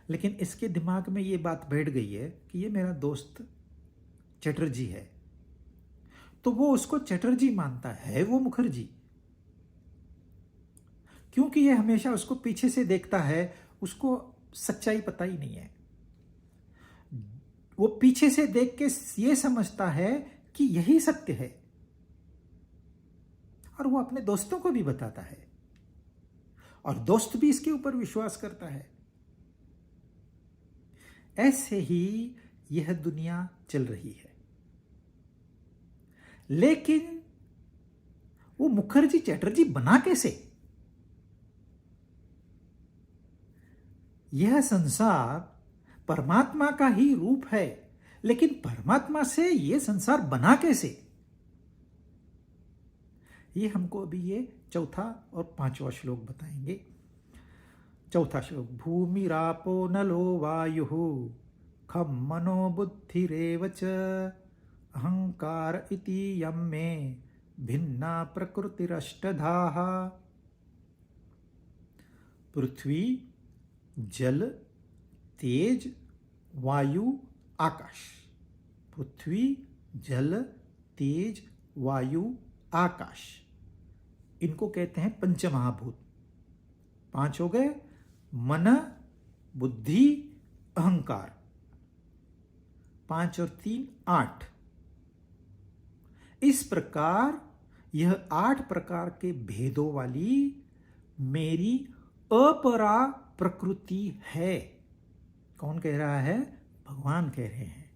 लेकिन इसके दिमाग में ये बात बैठ गई है कि ये मेरा दोस्त चटर्जी है, तो वो उसको चटर्जी मानता है वो मुखर्जी, क्योंकि ये हमेशा उसको पीछे से देखता है। उसको सच्चाई पता ही नहीं है। वो पीछे से देख के ये समझता है कि यही सत्य है, और वो अपने दोस्तों को भी बताता है, और दोस्त भी इसके ऊपर विश्वास करता है। ऐसे ही यह दुनिया चल रही है। लेकिन वो मुखर्जी चटर्जी बना कैसे? यह संसार परमात्मा का ही रूप है, लेकिन परमात्मा से यह संसार बना कैसे? ये हमको अभी ये चौथा और 5वां श्लोक बताएंगे। चौथा श्लोक, भूमिरापो नलो वायुः खम मनो बुद्धिरेव च अहंकार इति यम में भिन्ना प्रकृतिरष्टधाः। पृथ्वी, जल, तेज, वायु, आकाश। पृथ्वी, जल, तेज, वायु, आकाश, इनको कहते हैं पंचमहाभूत। 5 हो गए, मन, बुद्धि, अहंकार। 5 और 3 8। इस प्रकार यह 8 प्रकार के भेदों वाली मेरी अपरा प्रकृति है। कौन कह रहा है? भगवान कह रहे हैं।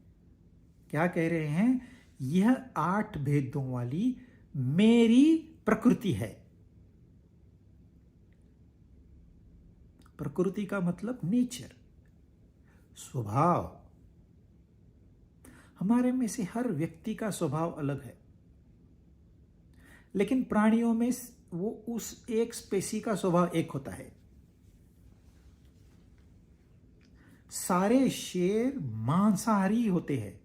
क्या कह रहे हैं? यह 8 भेदों वाली मेरी प्रकृति है। प्रकृति का मतलब नेचर, स्वभाव। हमारे में से हर व्यक्ति का स्वभाव अलग है, लेकिन प्राणियों में वो उस एक स्पेसी का स्वभाव एक होता है। सारे शेर मांसाहारी होते हैं।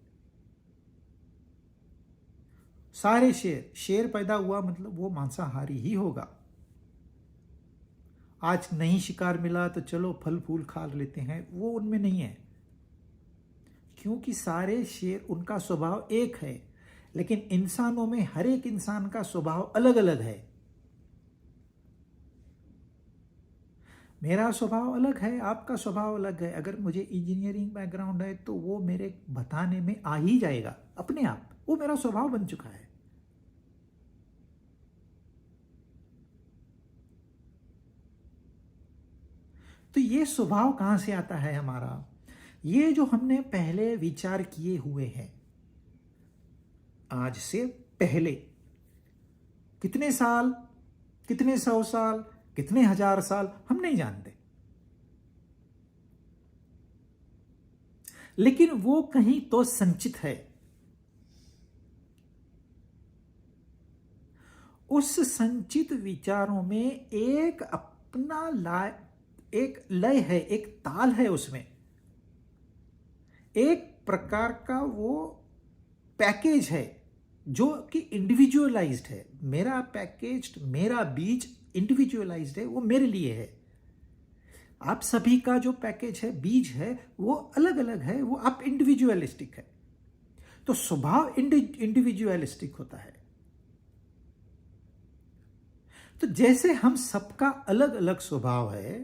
सारे शेर पैदा हुआ मतलब वो मांसाहारी ही होगा। आज नहीं शिकार मिला तो चलो फल फूल खा लेते हैं, वो उनमें नहीं है, क्योंकि सारे शेर, उनका स्वभाव एक है। लेकिन इंसानों में हर एक इंसान का स्वभाव अलग अलग है। मेरा स्वभाव अलग है, आपका स्वभाव अलग है। अगर मुझे इंजीनियरिंग बैकग्राउंड है तो वो मेरे बताने में आ ही जाएगा अपने आप, वो मेरा स्वभाव बन चुका है। तो ये स्वभाव कहां से आता है हमारा? ये जो हमने पहले विचार किए हुए हैं, आज से पहले कितने साल, कितने 100 साल, कितने 1000 साल, हम नहीं जानते, लेकिन वो कहीं तो संचित है। उस संचित विचारों में एक अपना एक लय है, एक ताल है, उसमें एक प्रकार का वो पैकेज है जो कि इंडिविजुअलाइज्ड है। मेरा पैकेज, मेरा बीज इंडिविजुअलाइज्ड है, वो मेरे लिए है। आप सभी का जो पैकेज है, बीज है, वो अलग अलग है, वो आप इंडिविजुअलिस्टिक है। तो स्वभाव इंडिविजुअलिस्टिक होता है। तो जैसे हम सबका अलग अलग स्वभाव है,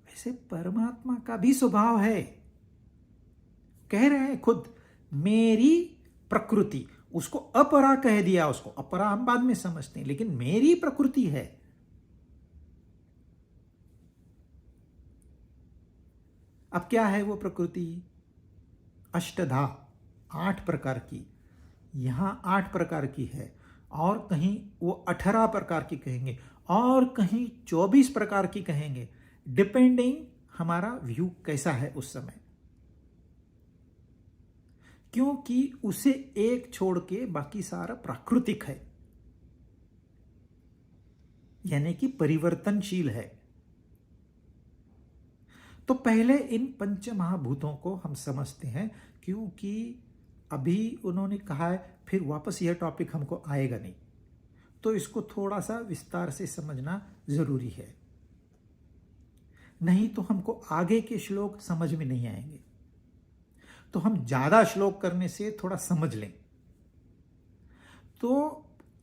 वैसे परमात्मा का भी स्वभाव है। कह रहे हैं खुद, मेरी प्रकृति, उसको अपरा कह दिया, उसको अपरा हम बाद में समझते हैं, लेकिन मेरी प्रकृति है। अब क्या है वो प्रकृति? अष्टधा। 8 प्रकार की, यहाँ 8 प्रकार की है, और कहीं वो 18 प्रकार की कहेंगे, और कहीं 24 प्रकार की कहेंगे, डिपेंडिंग हमारा व्यू कैसा है उस समय, क्योंकि उसे एक छोड़ के बाकी सारा प्राकृतिक है, यानी कि परिवर्तनशील है। तो पहले इन पंच महाभूतों को हम समझते हैं, क्योंकि अभी उन्होंने कहा है फिर वापस यह टॉपिक हमको आएगा नहीं, तो इसको थोड़ा सा विस्तार से समझना जरूरी है, नहीं तो हमको आगे के श्लोक समझ में नहीं आएंगे। तो हम ज्यादा श्लोक करने से थोड़ा समझ लें। तो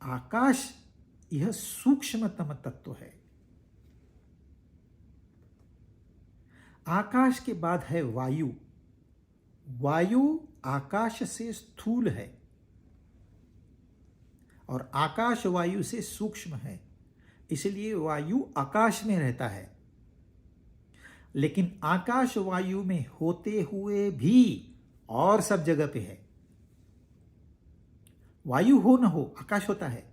आकाश यह सूक्ष्मतम तत्व है। आकाश के बाद है वायु। वायु आकाश से स्थूल है और आकाश वायु से सूक्ष्म है, इसलिए वायु आकाश में रहता है। लेकिन आकाश वायु में होते हुए भी और सब जगह पे है। वायु हो ना हो, आकाश होता है।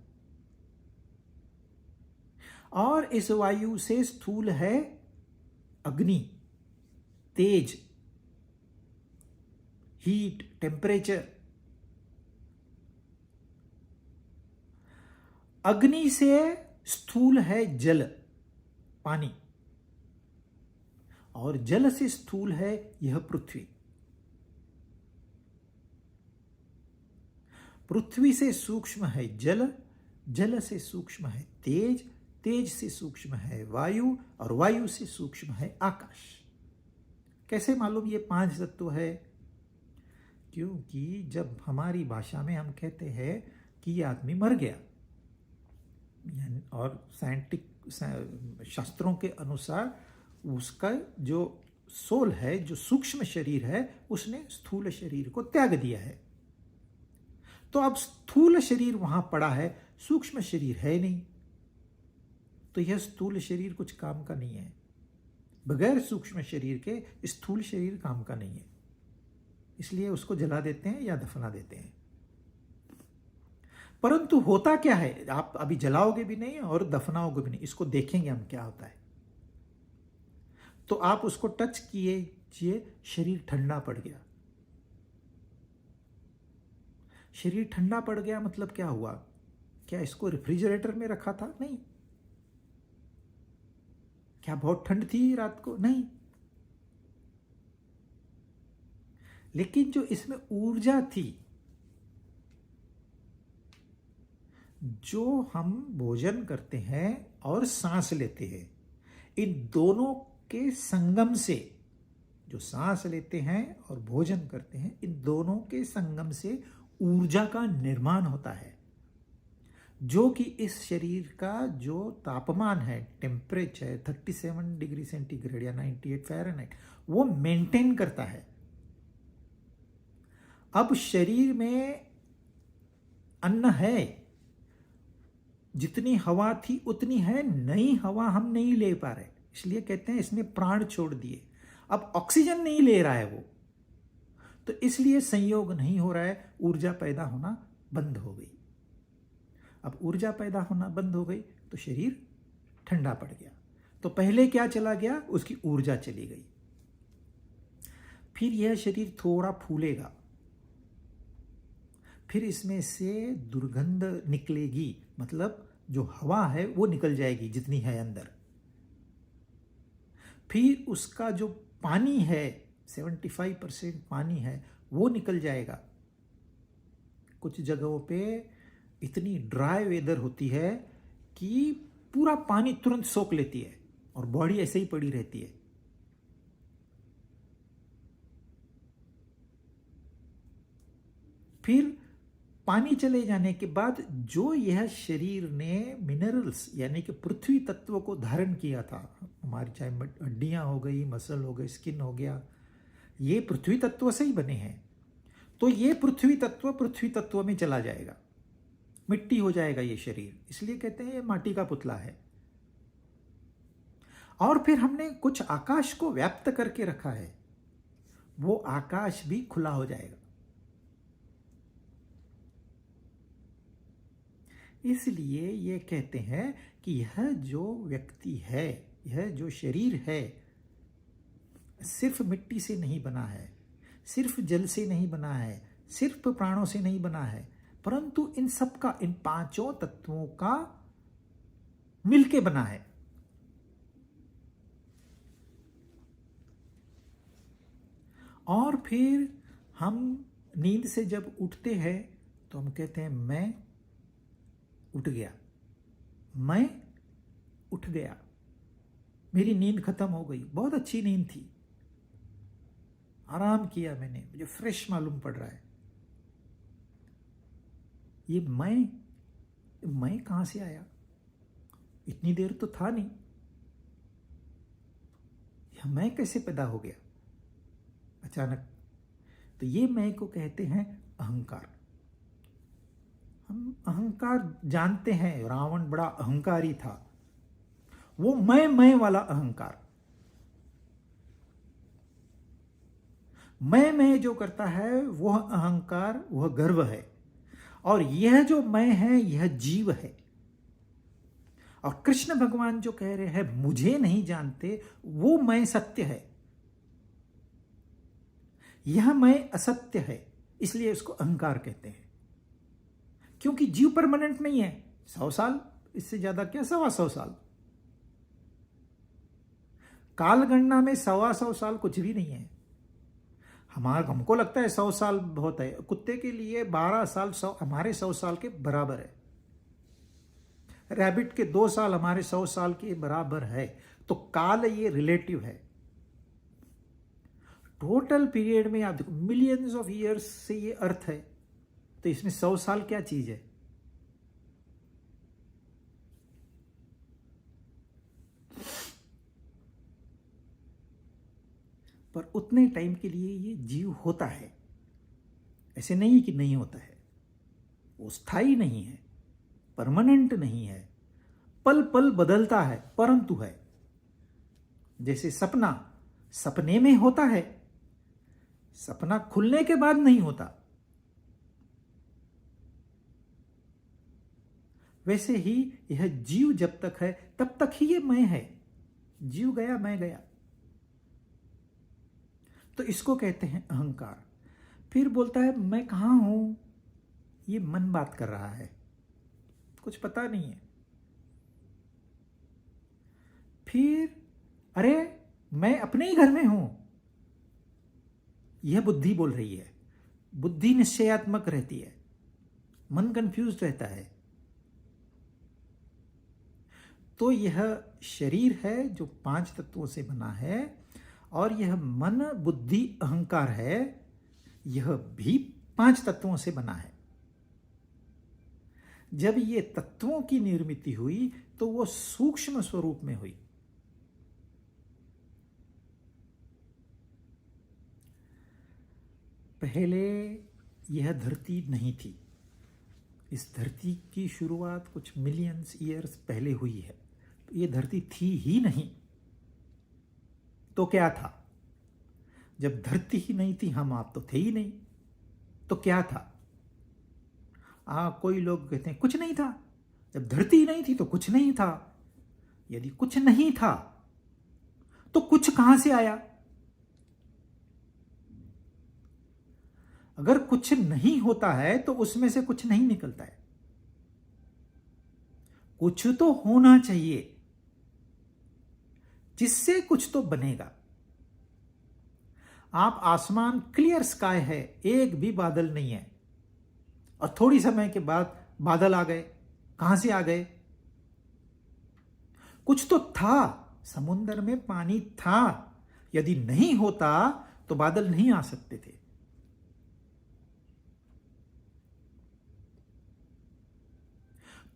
और इस वायु से स्थूल है अग्नि, तेज, हीट, टेम्परेचर। अग्नि से स्थूल है जल, पानी, और जल से स्थूल है यह पृथ्वी। पृथ्वी से सूक्ष्म है जल, जल से सूक्ष्म है तेज, तेज से सूक्ष्म है वायु, और वायु से सूक्ष्म है आकाश। कैसे मालूम ये 5 तत्व है? क्योंकि जब हमारी भाषा में हम कहते हैं कि ये आदमी मर गया, और साइंटिफिक शास्त्रों के अनुसार उसका जो सोल है, जो सूक्ष्म शरीर है, उसने स्थूल शरीर को त्याग दिया है। तो अब स्थूल शरीर वहां पड़ा है, सूक्ष्म शरीर है नहीं, तो यह स्थूल शरीर कुछ काम का नहीं है। बगैर सूक्ष्म शरीर के स्थूल शरीर काम का नहीं है, इसलिए उसको जला देते हैं या दफना देते हैं। परंतु होता क्या है, आप अभी जलाओगे भी नहीं और दफनाओगे भी नहीं, इसको देखेंगे हम क्या होता है। तो आप उसको टच कीजिए, शरीर ठंडा पड़ गया। शरीर ठंडा पड़ गया मतलब क्या हुआ? क्या इसको रेफ्रिजरेटर में रखा था? नहीं। क्या बहुत ठंड थी रात को? नहीं। लेकिन जो इसमें ऊर्जा थी, जो हम भोजन करते हैं और सांस लेते हैं, इन दोनों के संगम से, जो सांस लेते हैं और भोजन करते हैं, इन दोनों के संगम से ऊर्जा का निर्माण होता है, जो कि इस शरीर का जो तापमान है, टेम्परेचर 37 डिग्री सेंटीग्रेड या 98 फ़ारेनहाइट, वो मेंटेन करता है। अब शरीर में अन्न है, जितनी हवा थी उतनी है, नई हवा हम नहीं ले पा रहे, इसलिए कहते हैं इसने प्राण छोड़ दिए। अब ऑक्सीजन नहीं ले रहा है वो, तो इसलिए संयोग नहीं हो रहा है, ऊर्जा पैदा होना बंद हो गई। अब ऊर्जा पैदा होना बंद हो गई तो शरीर ठंडा पड़ गया। तो पहले क्या चला गया? उसकी ऊर्जा चली गई। फिर यह शरीर थोड़ा फूलेगा, फिर इसमें से दुर्गंध निकलेगी, मतलब जो हवा है वो निकल जाएगी जितनी है अंदर। फिर उसका जो पानी है, 75% पानी है, वो निकल जाएगा। कुछ जगहों पे इतनी ड्राई वेदर होती है कि पूरा पानी तुरंत सोख लेती है और बॉडी ऐसे ही पड़ी रहती है। फिर पानी चले जाने के बाद जो यह शरीर ने मिनरल्स यानी कि पृथ्वी तत्व को धारण किया था, हमारी चाहे हड्डियां हो गई, मसल हो गई, स्किन हो गया, ये पृथ्वी तत्व से ही बने हैं। तो ये पृथ्वी तत्व में चला जाएगा, मिट्टी हो जाएगा ये शरीर, इसलिए कहते हैं ये माटी का पुतला है। और फिर हमने कुछ आकाश को व्याप्त करके रखा है, वो आकाश भी खुला हो जाएगा। इसलिए ये कहते हैं कि यह जो व्यक्ति है, यह जो शरीर है, सिर्फ मिट्टी से नहीं बना है, सिर्फ जल से नहीं बना है, सिर्फ प्राणों से नहीं बना है, परंतु इन सब का, इन पांचों तत्वों का मिलके बना है। और फिर हम नींद से जब उठते हैं तो हम कहते हैं मैं उठ गया, मैं उठ गया, मेरी नींद खत्म हो गई, बहुत अच्छी नींद थी, आराम किया मैंने, मुझे फ्रेश मालूम पड़ रहा है। ये मैं कहां से आया? इतनी देर तो था नहीं, यह मैं कैसे पैदा हो गया अचानक? तो ये मैं को कहते हैं अहंकार। हम अहंकार जानते हैं, रावण बड़ा अहंकारी था, वो मैं वाला अहंकार। मैं जो करता है वह अहंकार, वह गर्व है। और यह जो मैं है यह जीव है। और कृष्ण भगवान जो कह रहे हैं मुझे नहीं जानते, वो मैं सत्य है, यह मैं असत्य है, इसलिए उसको अहंकार कहते हैं। क्योंकि जीव परमानेंट नहीं है। 100 साल, इससे ज्यादा क्या, 125 साल। काल गणना में 125 साल कुछ भी नहीं है। हमको लगता है 100 साल बहुत है, कुत्ते के लिए 12 साल हमारे 100 साल के बराबर है। रैबिट के 2 साल हमारे 100 साल के बराबर है। तो काल ये रिलेटिव है। टोटल पीरियड में आप देखो, मिलियंस ऑफ ईयर्स से ये अर्थ है, तो इसमें 100 साल क्या चीज है? पर उतने टाइम के लिए ये जीव होता है, ऐसे नहीं कि नहीं होता है। वो स्थायी नहीं है, परमानेंट नहीं है, पल पल बदलता है, परंतु है। जैसे सपना, सपने में होता है, सपना खुलने के बाद नहीं होता। वैसे ही यह जीव जब तक है तब तक ही ये मैं है। जीव गया, मैं गया, तो इसको कहते हैं अहंकार। फिर बोलता है मैं कहां हूं? ये मन बात कर रहा है, कुछ पता नहीं है। फिर अरे मैं अपने ही घर में हूं, यह बुद्धि बोल रही है। बुद्धि निश्चयात्मक रहती है, मन कंफ्यूज रहता है। तो यह शरीर है जो 5 तत्वों से बना है, और यह मन, बुद्धि, अहंकार है, यह भी 5 तत्वों से बना है। जब ये तत्वों की निर्मिति हुई तो वो सूक्ष्म स्वरूप में हुई। पहले यह धरती नहीं थी। इस धरती की शुरुआत कुछ मिलियंस ईयर्स पहले हुई है। तो ये धरती थी ही नहीं, तो क्या था? जब धरती ही नहीं थी, हम आप तो थे ही नहीं, तो क्या था? कोई लोग कहते हैं कुछ नहीं था। जब धरती ही नहीं थी तो कुछ नहीं था। यदि कुछ नहीं था तो कुछ कहां से आया? अगर कुछ नहीं होता है तो उसमें से कुछ नहीं निकलता है। कुछ तो होना चाहिए जिससे कुछ तो बनेगा। आप आसमान, क्लियर स्काई है, एक भी बादल नहीं है, और थोड़ी समय के बाद बादल आ गए। कहां से आ गए? कुछ तो था, समुद्र में पानी था। यदि नहीं होता तो बादल नहीं आ सकते थे।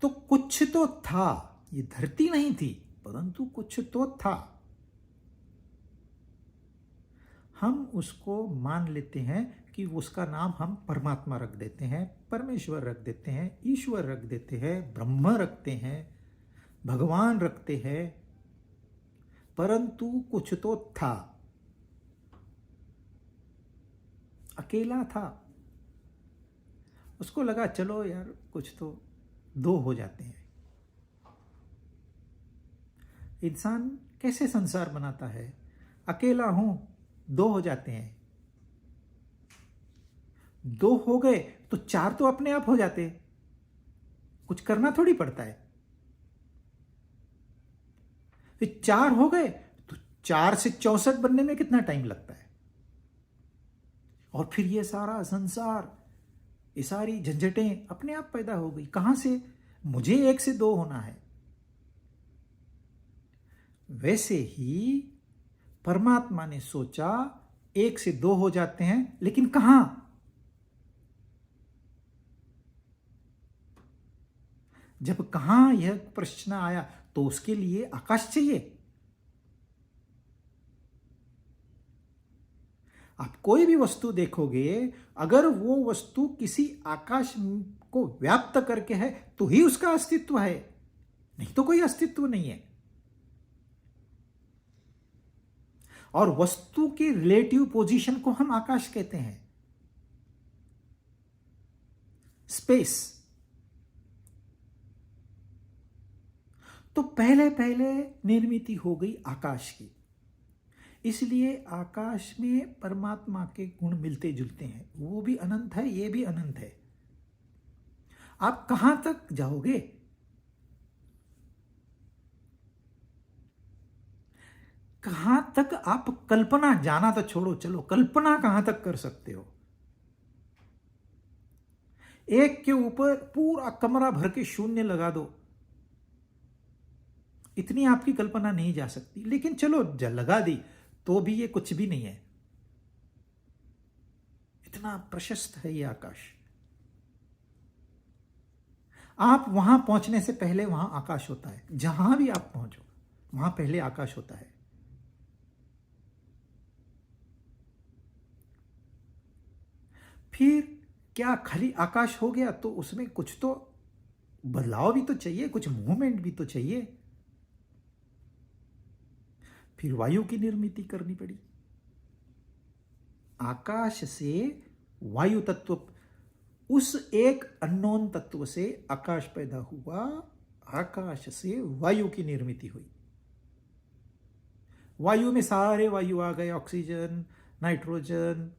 तो कुछ तो था, ये धरती नहीं थी, परंतु कुछ तो था। हम उसको मान लेते हैं कि उसका नाम हम परमात्मा रख देते हैं, परमेश्वर रख देते हैं, ईश्वर रख देते हैं, ब्रह्म रखते हैं, भगवान रखते हैं, परंतु कुछ तो था, अकेला था। उसको लगा चलो यार कुछ तो दो हो जाते हैं। इंसान कैसे संसार बनाता है? अकेला हूं, दो हो जाते हैं। दो हो गए तो चार तो अपने आप हो जाते, कुछ करना थोड़ी पड़ता है। फिर चार हो गए तो 4 से 64 बनने में कितना टाइम लगता है? और फिर ये सारा संसार, ये सारी झंझटें अपने आप पैदा हो गई। कहां से? मुझे 1 से 2 होना है। वैसे ही परमात्मा ने सोचा 1 से 2 हो जाते हैं, लेकिन कहां? जब कहां यह प्रश्न आया तो उसके लिए आकाश चाहिए। आप कोई भी वस्तु देखोगे, अगर वो वस्तु किसी आकाश को व्याप्त करके है तो ही उसका अस्तित्व है, नहीं तो कोई अस्तित्व नहीं है। और वस्तु के रिलेटिव पोजीशन को हम आकाश कहते हैं, स्पेस। तो पहले पहले निर्मिति हो गई आकाश की, इसलिए आकाश में परमात्मा के गुण मिलते जुलते हैं। वो भी अनंत है, ये भी अनंत है। आप कहां तक जाओगे? कहां तक आप कल्पना, जाना तो छोड़ो, चलो कल्पना कहां तक कर सकते हो? एक के ऊपर पूरा कमरा भर के शून्य लगा दो, इतनी आपकी कल्पना नहीं जा सकती। लेकिन चलो लगा दी तो भी ये कुछ भी नहीं है। इतना प्रशस्त है ये आकाश। आप वहां पहुंचने से पहले वहां आकाश होता है। जहां भी आप पहुंचो वहां पहले आकाश होता है। फिर क्या खाली आकाश हो गया? तो उसमें कुछ तो बदलाव भी तो चाहिए, कुछ मूवमेंट भी तो चाहिए। फिर वायु की निर्मिति करनी पड़ी। आकाश से वायु तत्व, उस एक अननोन तत्व से आकाश पैदा हुआ, आकाश से वायु की निर्मिति हुई। वायु में सारे वायु आ गए, ऑक्सीजन, नाइट्रोजन,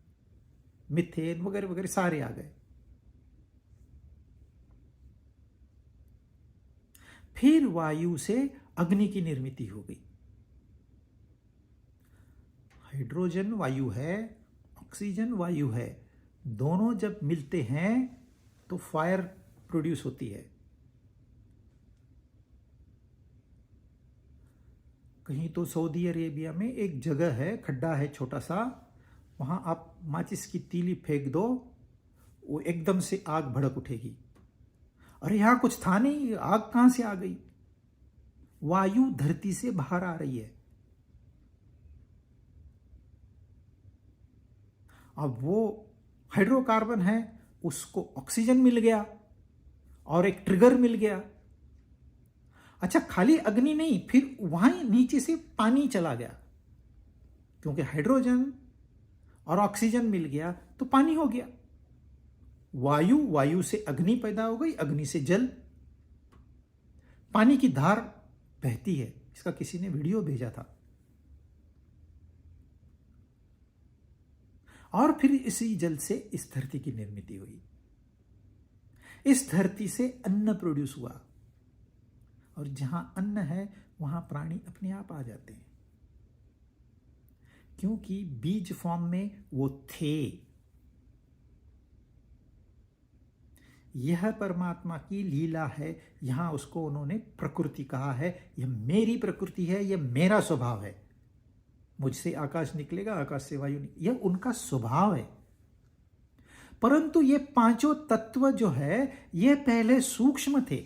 मीथेन वगैरह वगैरह सारे आ गए। फिर वायु से अग्नि की निर्मिति हो गई। हाइड्रोजन वायु है, ऑक्सीजन वायु है, दोनों जब मिलते हैं तो फायर प्रोड्यूस होती है। कहीं तो सऊदी अरेबिया में एक जगह है, खड्डा है छोटा सा, वहां आप माचिस की तीली फेंक दो, वो एकदम से आग भड़क उठेगी। अरे यहां कुछ था नहीं, आग कहां से आ गई? वायु धरती से बाहर आ रही है। अब वो हाइड्रोकार्बन है, उसको ऑक्सीजन मिल गया और एक ट्रिगर मिल गया। अच्छा, खाली अग्नि नहीं, फिर वहां नीचे से पानी चला गया, क्योंकि हाइड्रोजन और ऑक्सीजन मिल गया तो पानी हो गया। वायु, वायु से अग्नि पैदा हो गई, अग्नि से जल, पानी की धार बहती है। इसका किसी ने वीडियो भेजा था। और फिर इसी जल से इस धरती की निर्मिति हुई। इस धरती से अन्न प्रोड्यूस हुआ, और जहां अन्न है वहां प्राणी अपने आप आ जाते हैं, क्योंकि बीज फॉर्म में वो थे। यह परमात्मा की लीला है। यहां उसको उन्होंने प्रकृति कहा है। यह मेरी प्रकृति है, यह मेरा स्वभाव है। मुझसे आकाश निकलेगा, आकाश से वायु निकलेगा, यह उनका स्वभाव है। परंतु ये पांचों तत्व जो है ये पहले सूक्ष्म थे,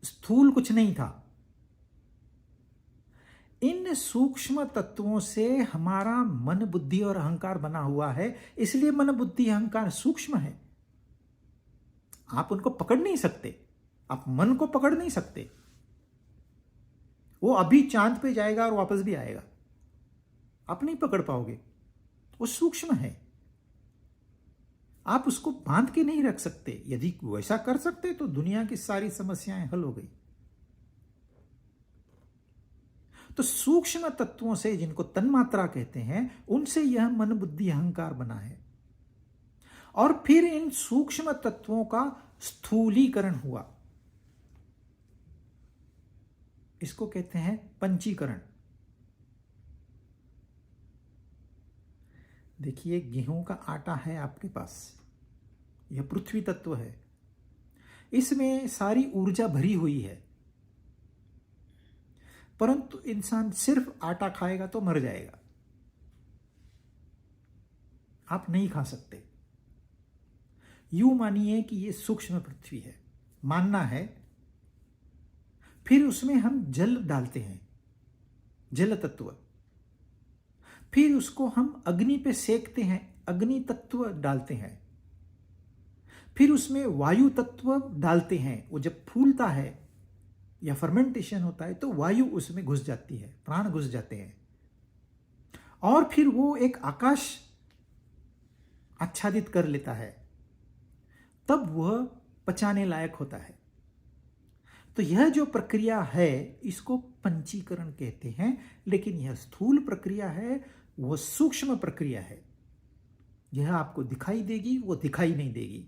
स्थूल कुछ नहीं था। इन सूक्ष्म तत्वों से हमारा मन, बुद्धि और अहंकार बना हुआ है, इसलिए मन, बुद्धि, अहंकार सूक्ष्म है। आप उनको पकड़ नहीं सकते, आप मन को पकड़ नहीं सकते। वो अभी चांद पे जाएगा और वापस भी आएगा, आप नहीं पकड़ पाओगे, वो सूक्ष्म है। आप उसको बांध के नहीं रख सकते। यदि वैसा कर सकते तो दुनिया की सारी समस्याएं हल हो गई। तो सूक्ष्म तत्वों से, जिनको तन्मात्रा कहते हैं, उनसे यह मन बुद्धि अहंकार बना है। और फिर इन सूक्ष्म तत्वों का स्थूलीकरण हुआ। इसको कहते हैं पंचीकरण। देखिए, गेहूं का आटा है आपके पास, यह पृथ्वी तत्व है, इसमें सारी ऊर्जा भरी हुई है, परंतु इंसान सिर्फ आटा खाएगा तो मर जाएगा। आप नहीं खा सकते। यूं मानिए कि यह सूक्ष्म पृथ्वी है, मानना है। फिर उसमें हम जल डालते हैं, जल तत्व। फिर उसको हम अग्नि पे सेकते हैं, अग्नि तत्व डालते हैं। फिर उसमें वायु तत्व डालते हैं। वो जब फूलता है या फर्मेंटेशन होता है तो वायु उसमें घुस जाती है, प्राण घुस जाते हैं, और फिर वो एक आकाश आच्छादित कर लेता है, तब वह पचाने लायक होता है। तो यह जो प्रक्रिया है इसको पंचीकरण कहते हैं। लेकिन यह स्थूल प्रक्रिया है, वह सूक्ष्म प्रक्रिया है। यह आपको दिखाई देगी, वो दिखाई नहीं देगी।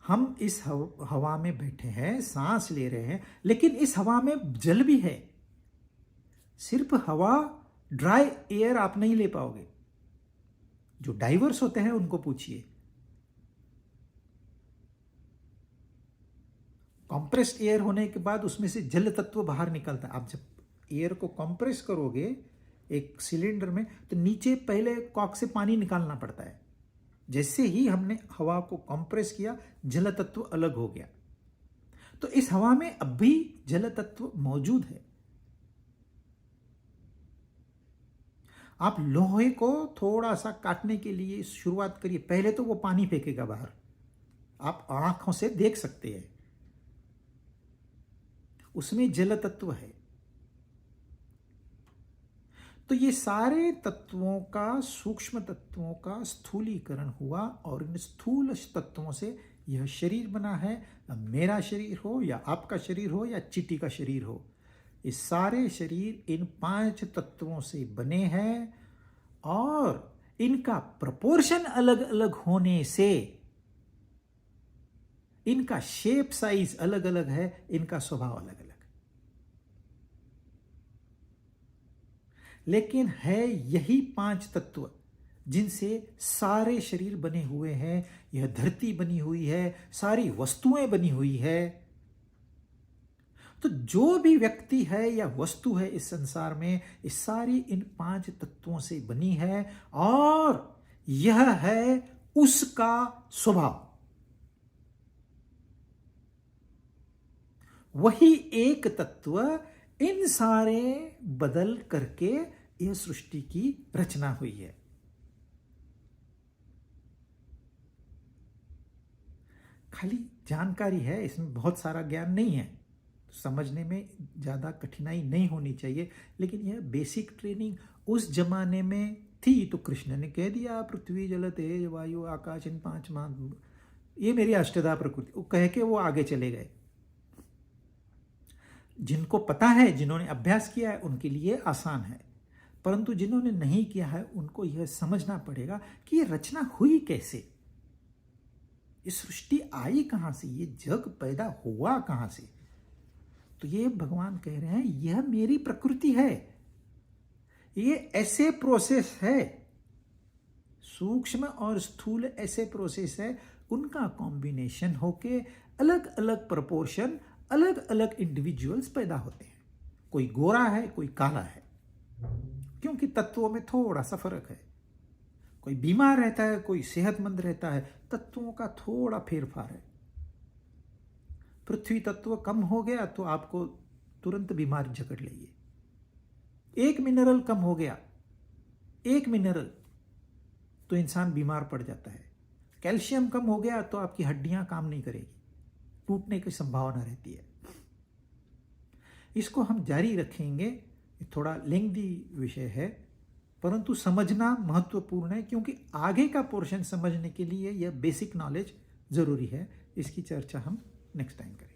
हम इस हवा में बैठे हैं, सांस ले रहे हैं, लेकिन इस हवा में जल भी है। सिर्फ हवा, ड्राई एयर आप नहीं ले पाओगे। जो डाइवर्स होते हैं उनको पूछिए। कंप्रेस्ड एयर होने के बाद उसमें से जल तत्व बाहर निकलता है। आप जब एयर को कंप्रेस करोगे एक सिलेंडर में, तो नीचे पहले कॉक से पानी निकालना पड़ता है। जैसे ही हमने हवा को कंप्रेस किया, जल तत्व अलग हो गया। तो इस हवा में अब भी जल तत्व मौजूद है। आप लोहे को थोड़ा सा काटने के लिए शुरुआत करिए, पहले तो वो पानी फेंकेगा बाहर, आप आंखों से देख सकते हैं, उसमें जल तत्व है। तो ये सारे तत्वों का, सूक्ष्म तत्वों का स्थूलीकरण हुआ, और इन स्थूल तत्वों से यह शरीर बना है। मेरा शरीर हो या आपका शरीर हो या चींटी का शरीर हो, ये सारे शरीर इन 5 तत्वों से बने हैं। और इनका प्रपोर्शन अलग अलग होने से इनका शेप साइज अलग अलग है, इनका स्वभाव अलग अलग। लेकिन है यही 5 तत्व जिनसे सारे शरीर बने हुए हैं, यह धरती बनी हुई है, सारी वस्तुएं बनी हुई है। तो जो भी व्यक्ति है या वस्तु है इस संसार में, इस सारी इन 5 तत्वों से बनी है, और यह है उसका स्वभाव। वही एक तत्व इन सारे बदल करके यह सृष्टि की रचना हुई है। खाली जानकारी है, इसमें बहुत सारा ज्ञान नहीं है, तो समझने में ज़्यादा कठिनाई नहीं होनी चाहिए। लेकिन यह बेसिक ट्रेनिंग उस जमाने में थी, तो कृष्ण ने कह दिया पृथ्वी जल तेज वायु आकाश इन 5 मान, ये मेरी अष्टधा प्रकृति, वो कह के वो आगे चले गए। जिनको पता है, जिन्होंने अभ्यास किया है, उनके लिए आसान है, परंतु जिन्होंने नहीं किया है उनको यह समझना पड़ेगा कि यह रचना हुई कैसे, ये सृष्टि आई कहां से, ये जग पैदा हुआ कहां से। तो ये भगवान कह रहे हैं यह मेरी प्रकृति है, ये ऐसे प्रोसेस है, सूक्ष्म और स्थूल ऐसे प्रोसेस है, उनका कॉम्बिनेशन होके अलग अलग प्रोपोर्शन, अलग अलग इंडिविजुअल्स पैदा होते हैं। कोई गोरा है, कोई काला है, क्योंकि तत्वों में थोड़ा सा फर्क है। कोई बीमार रहता है, कोई सेहतमंद रहता है, तत्वों का थोड़ा फेरफार है। पृथ्वी तत्व कम हो गया तो आपको तुरंत बीमारी जकड़ लेगी। एक मिनरल कम हो गया, एक मिनरल, तो इंसान बीमार पड़ जाता है। कैल्शियम कम हो गया तो आपकी हड्डियां काम नहीं करेगी, टूटने की संभावना रहती है। इसको हम जारी रखेंगे, थोड़ा लेंथी विषय है, परंतु समझना महत्वपूर्ण है, क्योंकि आगे का पोर्शन समझने के लिए यह बेसिक नॉलेज ज़रूरी है। इसकी चर्चा हम नेक्स्ट टाइम करेंगे।